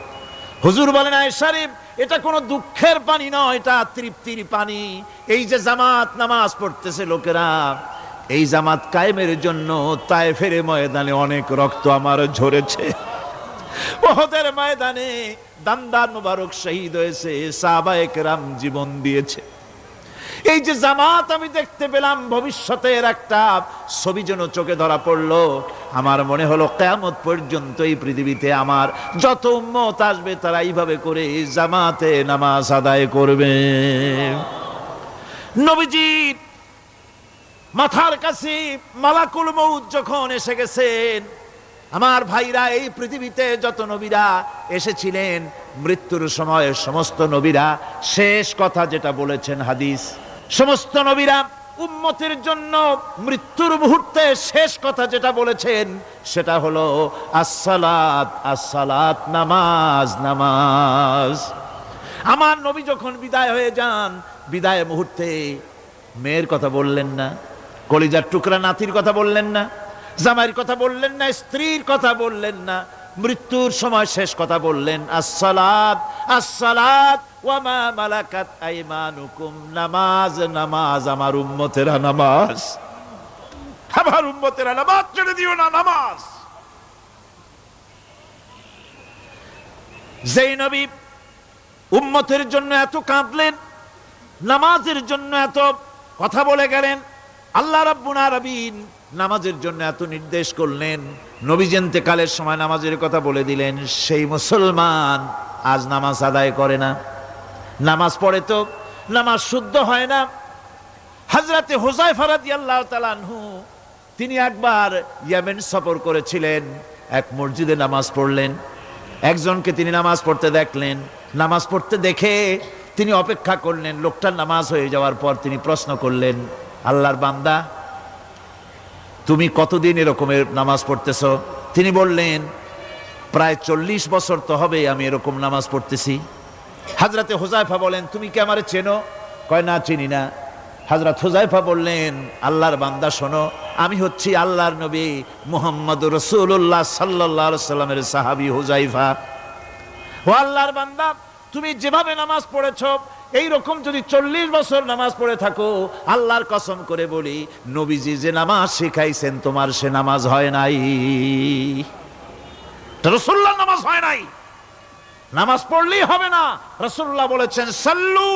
হুজুর বলেন, আয়েশা রে, এটা কোনো দুঃখের পানি নয়, এটা তৃপ্তির পানি। এই যে জামাত নামাজ পড়তেছে লোকেরা, এই জামাত কায়েমের জন্য তায়েফের ময়দানে অনেক রক্ত আমার ঝরেছে। উহুদের ময়দানে দান্দান মুবারক শহীদ হয়েছে, সাহাবায়ে কেরাম জীবন দিয়েছে। এই যে জামাত আমি দেখতে পেলাম, ভবিষ্যতের একটা ছবি যেন চোখে ধরা পড়লো। আমার মনে হলো কিয়ামত পর্যন্ত এই পৃথিবীতে আমার যত উম্মত আসবে তারা এইভাবে করে জামাতে নামাজ আদায় করবে। নবীজি মাথার কাছে মালাকুল মউত যখন এসে গেছেন, আমার ভাইরা, এই পৃথিবীতে যত নবীরা এসেছিলেন মৃত্যুর সময় সমস্ত নবীরা শেষ কথা যেটা বলেছেন, হাদিস, সমস্ত নবীরা উম্মতের জন্য মৃত্যুর মুহূর্তে শেষ কথা যেটা বলেছেন সেটা হলো আসসালাত, আসসালাত, নামাজ, নামাজ। আমার নবী যখন বিদায় হয়ে যান, বিদায় মুহূর্তে মেয়ের কথা বললেন না, কলিজার টুকরা নাতির কথা বললেন না, জামাইয়ের কথা বললেন না, স্ত্রীর কথা বললেন না, মৃত্যুর সময় শেষ কথা বললেন আসসালাত, আসসালাত ওয়া মা মালাকাত আইমানুকুম, নামাজ, নামাজ, আমার উম্মতেরা নামাজ, আমার উম্মতেরা নামাজ ছেড়ে দিও না, নামাজ। যেই নবী উম্মতের জন্য এত কাঁদলেন, নামাজের জন্য এত কথা বলে গেলেন, আল্লাহ রাব্বুল আলামিন নামাজের জন্য এত নির্দেশ করলেন, নবীজি ইন্তেকালের সময় নামাজের কথা বলে দিলেন, সেই মুসলমান আজ নামাজ আদায় করে না, নামাজ পড়ে তো নামাজ শুদ্ধ হয় না। হযরতে হুযায়ফা রাদিয়াল্লাহু তাআলা আনহু তিনি একবার ইয়েমেন সফর করেছিলেন, এক মসজিদে নামাজ পড়লেন। একজনকে তিনি নামাজ পড়তে দেখলেন, নামাজ পড়তে দেখে তিনি অপেক্ষা করলেন। লোকটার নামাজ হয়ে যাওয়ার পর তিনি প্রশ্ন করলেন, আল্লাহর বান্দা, তুমি কতদিন এরকমের নামাজ পড়তেছ? তিনি বললেন, প্রায় 40 বছর তো হবে আমি এরকম নামাজ পড়তেছি। হযরতে হুযায়ফা বলেন, তুমি কি আমারে চেনো? কয়, না, চিনি না। হযরত হুযায়ফা বললেন, আল্লাহর বান্দা শোনো, আমি হচ্ছি আল্লাহর নবী মুহাম্মদুর রাসূলুল্লাহ সাল্লাল্লাহু আলাইহি ওয়াসাল্লামের সাহাবী হুযায়ফা। ও আল্লাহর বান্দা, তুমি যেভাবে নামাজ পড়েছো এই রকম যদি 40 বছর নামাজ পড়ে থাকো, আল্লাহর কসম করে বলি, নবীজি যে নামাজ শিখাইছেন তোমার সে নামাজ হয় নাই, রাসূলুল্লাহর নামাজ হয় নাই। নামাজ পড়লেই হবে না, রাসূলুল্লাহ বলেছেন, সাল্লু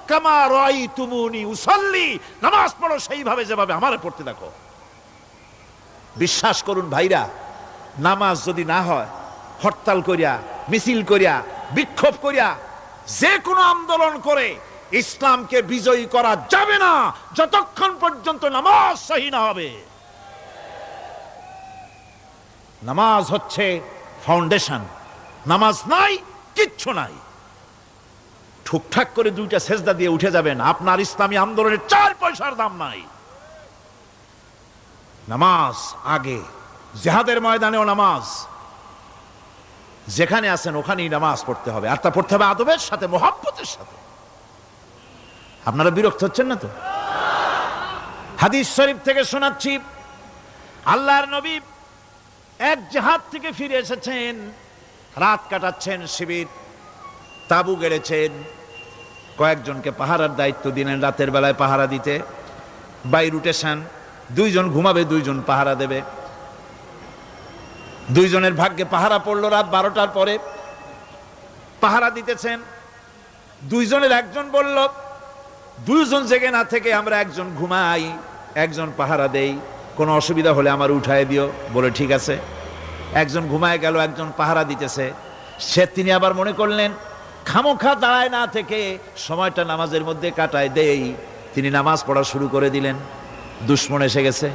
কামা রাআইতুমুনি উসাল্লি, নামাজ পড়ো সেইভাবে যেভাবে আমারে পড়তে দেখো। বিশ্বাস করুন ভাইরা, নামাজ যদি না হয়, হরতাল করিয়া, মিছিল করিয়া, বিক্ষোভ করিয়া, যে কোনো আন্দোলন করে ইসলামকে বিজয়ী করা যাবে না যতক্ষণ পর্যন্ত নামাজ সহি না হবে। নামাজ হচ্ছে ফাউন্ডেশন, নামাজ নাই কিচ্ছু নাই। ঠুকঠাক করে 2টা সেজদা দিয়ে উঠে যাবেন, আপনার ইসলামী আন্দোলনের 4 পয়সার দাম নাই। নামাজ আগে, জিহাদের ময়দানেও নামাজ, যেখানে আছেন ওখানেই নামাজ পড়তে হবে, আর তা পড়তে হবে আদবের সাথে, মুহাব্বতের সাথে। আপনারা বিরক্ত হচ্ছেন না তো? হাদিস শরীফ থেকে শোনাচ্ছি, আল্লাহর নবী এক জিহাদ থেকে ফিরে এসেছেন, রাত কাটাচ্ছেন, শিবির তাবু গেড়েছেন, কয়েকজনকে পাহারার দায়িত্ব দিলেন রাতের বেলায় পাহারা দিতে, বাই রুটেশন, 2 জন ঘুমাবে, 2 জন পাহারা দেবে। 2 জনের ভাগ্যে পাহারা পড়লো রাত 12টার পরে, পাহারা দিতেছেন। 2 জনের একজন বলল, 2 জন জেগে না থেকে আমরা একজন ঘুমাই, একজন পাহারা দেই। কোনো অসুবিধা হলে আমার উঠায় দিও। বলে ঠিক আছে। একজন ঘুমায় গেল, একজন পাহারা দিতেছে। তিনি আবার মনে করলেন খামোখা দাঁড়ায় না থেকে সময়টা নামাজের মধ্যে কাটায় দেই। তিনি নামাজ পড়া শুরু করে দিলেন। দুশমন এসে গেছে।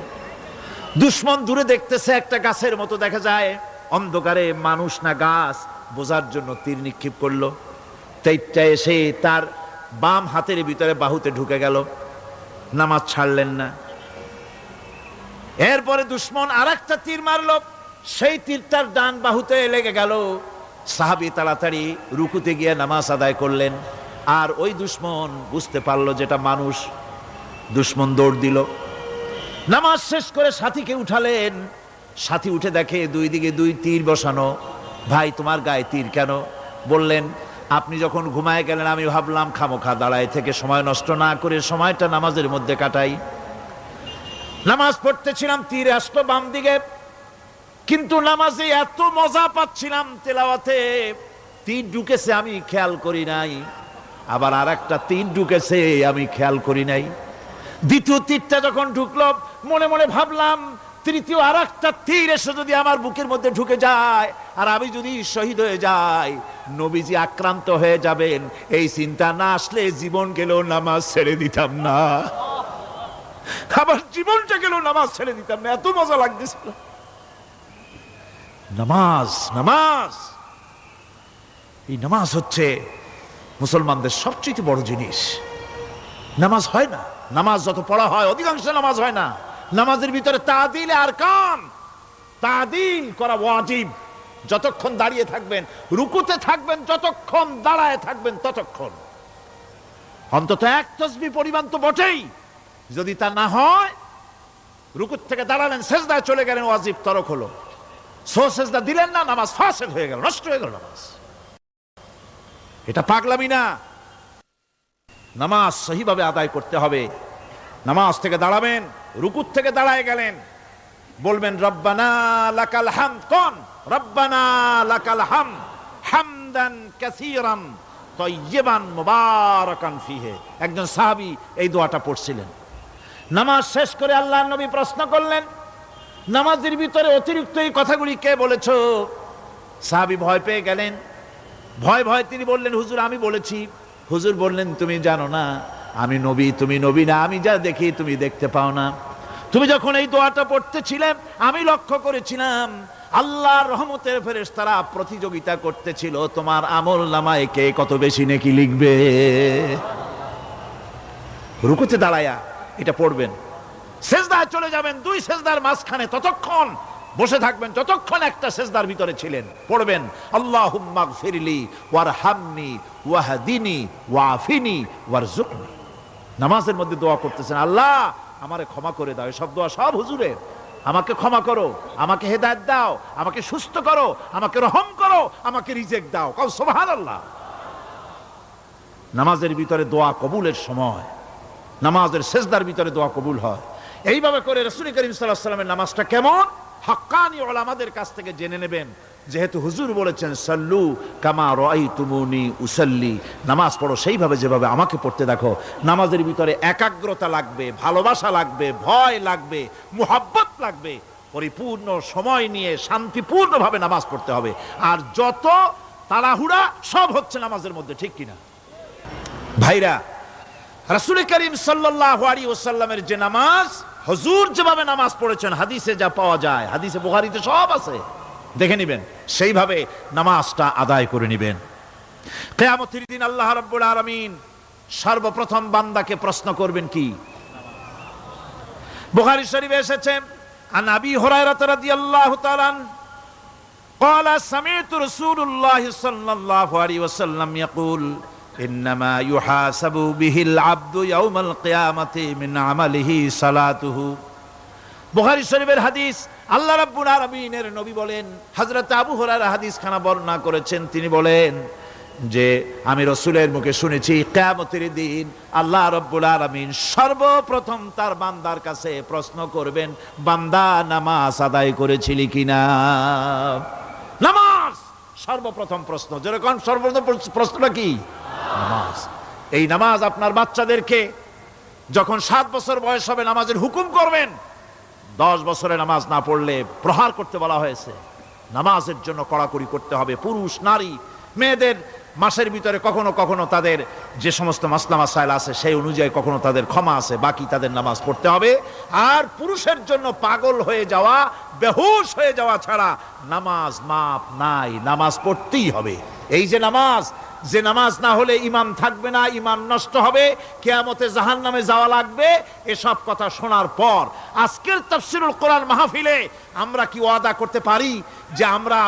দুশমন দূরে দেখতেছে, একটা গাছের মতো দেখা যায়, অন্ধকারে মানুষ না গাছ বোঝার জন্য তীর নিক্ষেপ করলো। তীরটা এসে তার বাম হাতের ভিতরে বাহুতে ঢুকে গেল। নামাজ ছাড়লেন না। এরপরে দুশমন আর একটা তীর মারলো, সেই তীরটার ডান বাহুতে লেগে গেল। সাহাবী তাড়াতাড়ি রুকুতে গিয়ে নামাজ আদায় করলেন। আর ওই দুশমন বুঝতে পারলো যেটা মানুষ। দুশমন দৌড় দিল। নামাজ শেষ করে সাথীকে উঠালেন। সাথী উঠে দেখে দুই দিকে দুই তীর বসানো। ভাই, তোমার গায়ে তীর কেন? বললেন, আপনি যখন ঘুমায় গেলেন আমি ভাবলাম খামোখা দাঁড়ায় থেকে সময় নষ্ট না করে সময়টা নামাজের মধ্যে কাটাই। নামাজ পড়তেছিলাম, তীর আসলো বাম দিকে, কিন্তু নামাজে এত মজা পাচ্ছিলাম তেলাওয়াতে, তীর ঢুকেছে আমি খেয়াল করি নাই। আবার আর একটা তীর ঢুকেছে আমি খেয়াল করি নাই। দ্বিতীয় তীরটা যখন ঢুকলো মনে মনে ভাবলাম তৃতীয় আর একটা তীর এসে যদি আমার বুকের মধ্যে ঢুকে যায় আর আমি যদি শহীদ হয়ে যাই, নবীজি আক্রান্ত হয়ে যাবেন, এই চিন্তা না আসলে জীবন গেলেও নামাজ ছেড়ে দিতাম না। আবার জীবনটা গেলেও নামাজ ছেড়ে দিতাম না, এত মজা লাগতেছিল। নামাজ, নামাজ, এই নামাজ হচ্ছে মুসলমানদের সবচেয়ে বড় জিনিস। নামাজ হয় না, নামাজ যত পড়া হয় অধিকাংশ নামাজ হয় না। নামাজের ভিতরে তাদিল আর কাম, তাদিল করা ওয়াজিব। যতক্ষণ দাঁড়িয়ে থাকবেন, রুকুতে থাকবেন, যতক্ষণ দাঁড়ায় থাকবেন ততক্ষণ অন্তত এক তাসবিহ পরিমাণ তো বটেই। যদি তা না হয়, রুকুত থেকে দাঁড়ালেন, সেজদায় চলে গেলেন, ওয়াজিব তরক হলো। সেজদা দিলেন না, নামাজ ফাসেদ হয়ে গেল, নষ্ট হয়ে গেল নামাজ। এটা পাগলামি না। নামাজ সহিভাবে আদায় করতে হবে। নামাজ থেকে দাঁড়াবেন, রুকুত থেকে দাঁড়ায় গেলেন, বলবেন রব্বানা লাকাল হামদ। কোন রব্বানা লাকাল হামদ হামদান কাসীরান তাইয়িবান মুবারাকান ফিহি। একজন সাহাবী এই দোয়াটা পড়ছিলেন। নামাজ শেষ করে আল্লাহর নবী প্রশ্ন করলেন, নামাজের ভিতরে অতিরিক্ত এই কথাগুলি কে বলেছো? সাহাবী ভয় পেয়ে গেলেন। ভয় ভয় তিনি বললেন, হুজুর আমি বলেছি। হুজুর বললেন, তুমি জানো না আমি নবী, তুমি নবী না, আমি যা দেখি তুমি দেখতে পাও না। তুমি যখন এই দোয়াটা পড়তেছিলে আমি লক্ষ্য করেছিলাম আল্লাহর রহমতের ফেরেশতারা প্রতিযোগিতা করতেছিল তোমার আমল নামায় কে কত বেশি নেকি লিখবে। রুকুতে দাঁড়ায়া এটা পড়বেন। সেজদায় চলে যাবেন, দুই সেজদার মাঝখানে ততক্ষণ বসে থাকবেন যতক্ষণ একটা সেজদার ভিতরে ছিলেন। পড়বেন আল্লাহুম্মা গফিরলি ওয়ারহামনি ওয়াহদিনি ওয়াফিনি ওয়ারজুকনি। নামাজের মধ্যে দোয়া করতেছেন, আল্লাহ আমারে ক্ষমা করে দাও। সব দোয়া সব হুজুরের। আমাকে ক্ষমা করো, আমাকে হেদায়েত দাও, আমাকে সুস্থ করো, আমাকে রহম করো, আমাকে রিজিক দাও। কও সুবহানাল্লাহ। নামাজের ভিতরে দোয়া কবুলের সময়, নামাজের সেজদার ভিতরে দোয়া কবুল হয়। এইভাবে করে রাসূল করিম সাল্লাল্লাহু আলাইহি ওয়াসাল্লামের নামাজটা কেমন হাক্কানি উলামাদের কাছ থেকে জেনে নেবেন। যেহেতু হুজুর বলেছেন সাল্লু কামা রাআইতুমুনি উসাল্লি, নামাজ পড়ো সেইভাবে যেভাবে আমাকে পড়তে দেখো। নামাজের ভিতরে একাগ্রতা লাগবে, ভালোবাসা লাগবে, ভয় লাগবে, মুহাব্বত লাগবে। পরিপূর্ণ সময় নিয়ে শান্তিপূর্ণভাবে নামাজ পড়তে হবে। আর যত তাড়াহুড়া সব হচ্ছে নামাজের মধ্যে, ঠিক কিনা ভাইরা? রাসূল করিম সাল্লাল্লাহু আলাইহি ওয়াসাল্লামের যে নামাজ, হুজুর যেভাবে নামাজ পড়েছেন হাদিসে যা পাওয়া যায়, হাদিসে বুখারীতে সব আছে, দেখে নেবেন, সেইভাবে নামাজটা আদায় করে নেবেন। কিয়ামতের দিন আল্লাহ রাব্বুল আলামিন সর্বপ্রথম বান্দাকে প্রশ্ন করবেন কি? বুখারী শরীফে এসেছে, আন আবি হুরায়রা রাদিয়াল্লাহু তাআলা قال سمعت رسول الله صلى الله عليه وسلم يقول إنما يحاسب به العبد يوم القيامة من عمله صلاته। বুখারী শরীফের হাদিস। আল্লাহ রাব্বুল আলামিনের নবী বলেন, হযরত আবু হুরায়রা হাদিস খানা বর্ণনা করেছেন, তিনি বলেন যে আমি রাসূলের মুখে শুনেছি কিয়ামতের দিন আল্লাহ রাব্বুল আলামিন সর্বপ্রথম তার বান্দার কাছে প্রশ্ন করবেন, বান্দা নামাজ আদায় করেছিলি কিনা? নামাজ সর্বপ্রথম প্রশ্ন। যেরকম সর্বপ্রথম প্রশ্নটা কি? নামাজ। এই নামাজ আপনার বাচ্চাদেরকে যখন 7 বছর বয়স হবে নামাজের হুকুম করবেন, 10 বছরে নামাজ না পড়লে প্রহার করতে বলা হয়েছে। নামাজের জন্য কড়াকড়ি করতে হবে। পুরুষ নারী মেয়েদের মাসের ভিতরে কখনো কখনো তাদের যে সমস্ত মাসলা মাসাইল আছে সেই অনুযায়ী কখনো তাদের ক্ষমা আছে, বাকি তাদের নামাজ পড়তে হবে। আর পুরুষের জন্য পাগল হয়ে যাওয়া, বেহুশ হয়ে যাওয়া ছাড়া নামাজ মাপ নাই, নামাজ পড়তেই হবে। এই যে নামাজ না হলে ঈমান থাকবে না, ঈমান নষ্ট হবে, কিয়ামতে জাহান্নামে যাওয়া লাগবে, এসব কথা শোনার পর আজকের তাফসীরুল কোরআন মাহফিলে আমরা কি ওয়াদা করতে পারি যে আমরা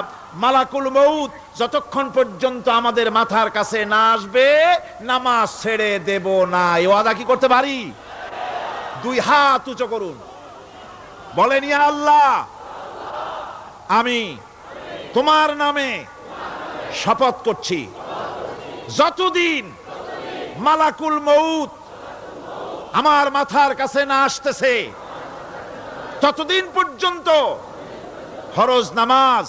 মালাকুল মউত যতক্ষণ পর্যন্ত আমাদের মাথার কাছে না আসবে নামাজ ছেড়ে দেব না? এই ওয়াদা কি করতে পারি? 2 হাত উঁচু করুন, বলেন ইয়া আল্লাহ, আমি তোমার নামে শপথ করছি, যতদিন মালাকুল মউত আমার মাথার কাছে না আসতেছে ততদিন পর্যন্ত ফরজ নামাজ,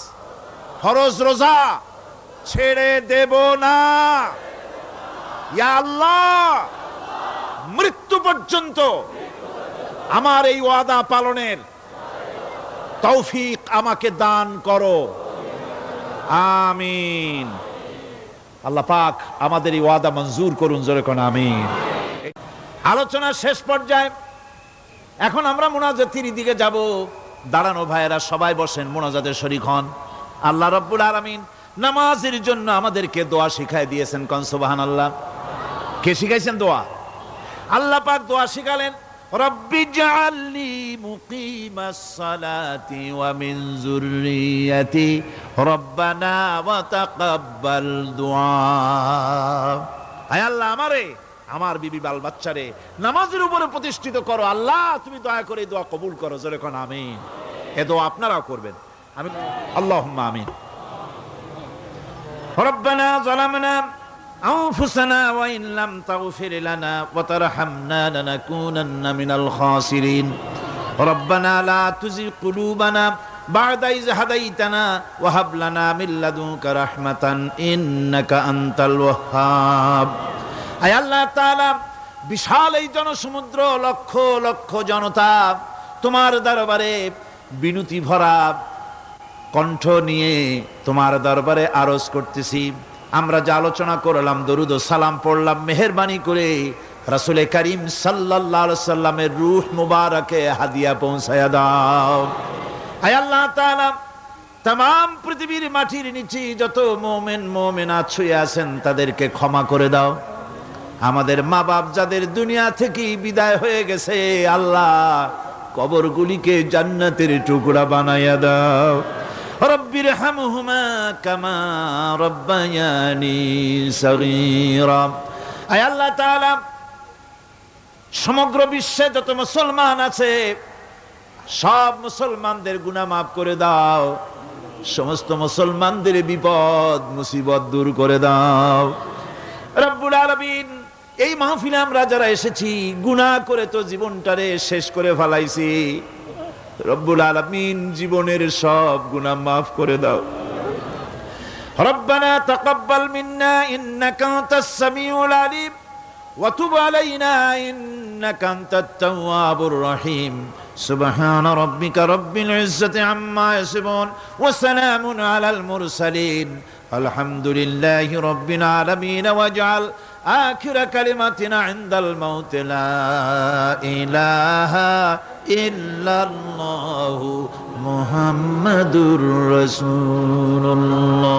ফরজ রোজা ছেড়ে দেব না। ইয়া আল্লাহ, মৃত্যু পর্যন্ত আমার এই ওয়াদা পালনের তৌফিক আমাকে দান করো, আমিন। আল্লাহ পাক আমাদের এই ওয়াদা মঞ্জুর করুন, জোরে কোন আমিন। আলোচনার শেষ পর্যায়ে এখন আমরা মুনাজাতের দিকে যাব। দাঁড়ানো ভাইয়েরা সবাই বসেন, মুনাজাতের শরীক হন। আল্লাহ রাব্বুল আলামিন নামাজের জন্য আমাদেরকে দোয়া শিখাই দিয়েছেন, কোন সুবহানাল্লাহ। কে শিখাইছেন দোয়া? আল্লাহ পাক দোয়া শিখালেন, রব্বি জাআলনি মুকিমাস সালাতি ওয়া মিন যুররিয়াতি রব্বানা ওয়া তাকাব্বাল দুআ। আয় আল্লাহ, আমারে, আমার বিবি বাল বাচ্চারে নামাজের উপরে প্রতিষ্ঠিত করো। আল্লাহ, তুমি দয়া করে দোয়া কবুল করো, জোরে কোন আমিন। এ দোয়া আপনারাও করবেন, আমিন, আল্লাহুম্মা আমিন। রব্বানা যালামনা أنفسنا وإن لم تغفر لنا وترحمنا لنكونن من الخاسرين ربنا لا تزغ قلوبنا بعد إذ هديتنا وهب لنا من لدنك رحمة إنك أنت الوهاب। আয় আল্লাহ তাআলা, বিশাল এই জনসমুদ্র, লক্ষ লক্ষ জনতা তোমার দরবারে বিনতি ভরা কণ্ঠ নিয়ে তোমার দরবারে আরজ করতেছি। আমরা যে আলোচনা করলাম, দরুদ ও সালাম পড়লাম, মেহেরবানি করে রাসূল করিম সাল্লাল্লাহু আলাইহি সাল্লামের রূহ মুবারকে হাদিয়া পৌঁছায়া দাও। আয় আল্লাহ তাআলা, तमाम পৃথিবীর মাটির নিচে যত মুমিন মুমিনাত শুয়ে আছেন তাদেরকে ক্ষমা করে দাও। আমাদের মা বাপ যাদের দুনিয়া থেকে বিদায় হয়ে গেছে, আল্লাহ কবরগুলিকে জান্নাতের টুকরা বানায়া দাও। রব্বির হামহুমা কামা রব্বায়ানি সগীরা। আয় আল্লাহ তাআলা, সমগ্র বিশ্বে যত মুসলমান আছে সব মুসলমানদের গুনাহ মাফ করে দাও, সমস্ত মুসলমানদের বিপদ মুসিবত দূর করে দাও। রব্বুল আলামিন, এই মাহফিলে আমরা যারা এসেছি গুনাহ করে তো জীবনটারে শেষ করে ফেলাইছি, রব্বুল আলামিন জীবনের সব গুনাহ মাফ করে দাও। রব্বানা তাকাব্বাল মিন্না ইন্নাকা আনতাস সামিউল আলিম ওয়া তুব আলাইনা ইন্নাকা আনতাত তাওয়াবুর রহিম। সুবহানা রাব্বিকা রাব্বিল ইজ্জাতি আম্মা ইয়াসিফুন ওয়া সালামুন আলাল মুরসালিন আলহামদুলিল্লাহি রাব্বিল আলামিন। ওয়াজআল আখিরা কালিমাতিনা ইনদাল মাউত লা ইলাহা ইল্লাল্লাহু মুহাম্মাদুর রাসূলুল্লাহ।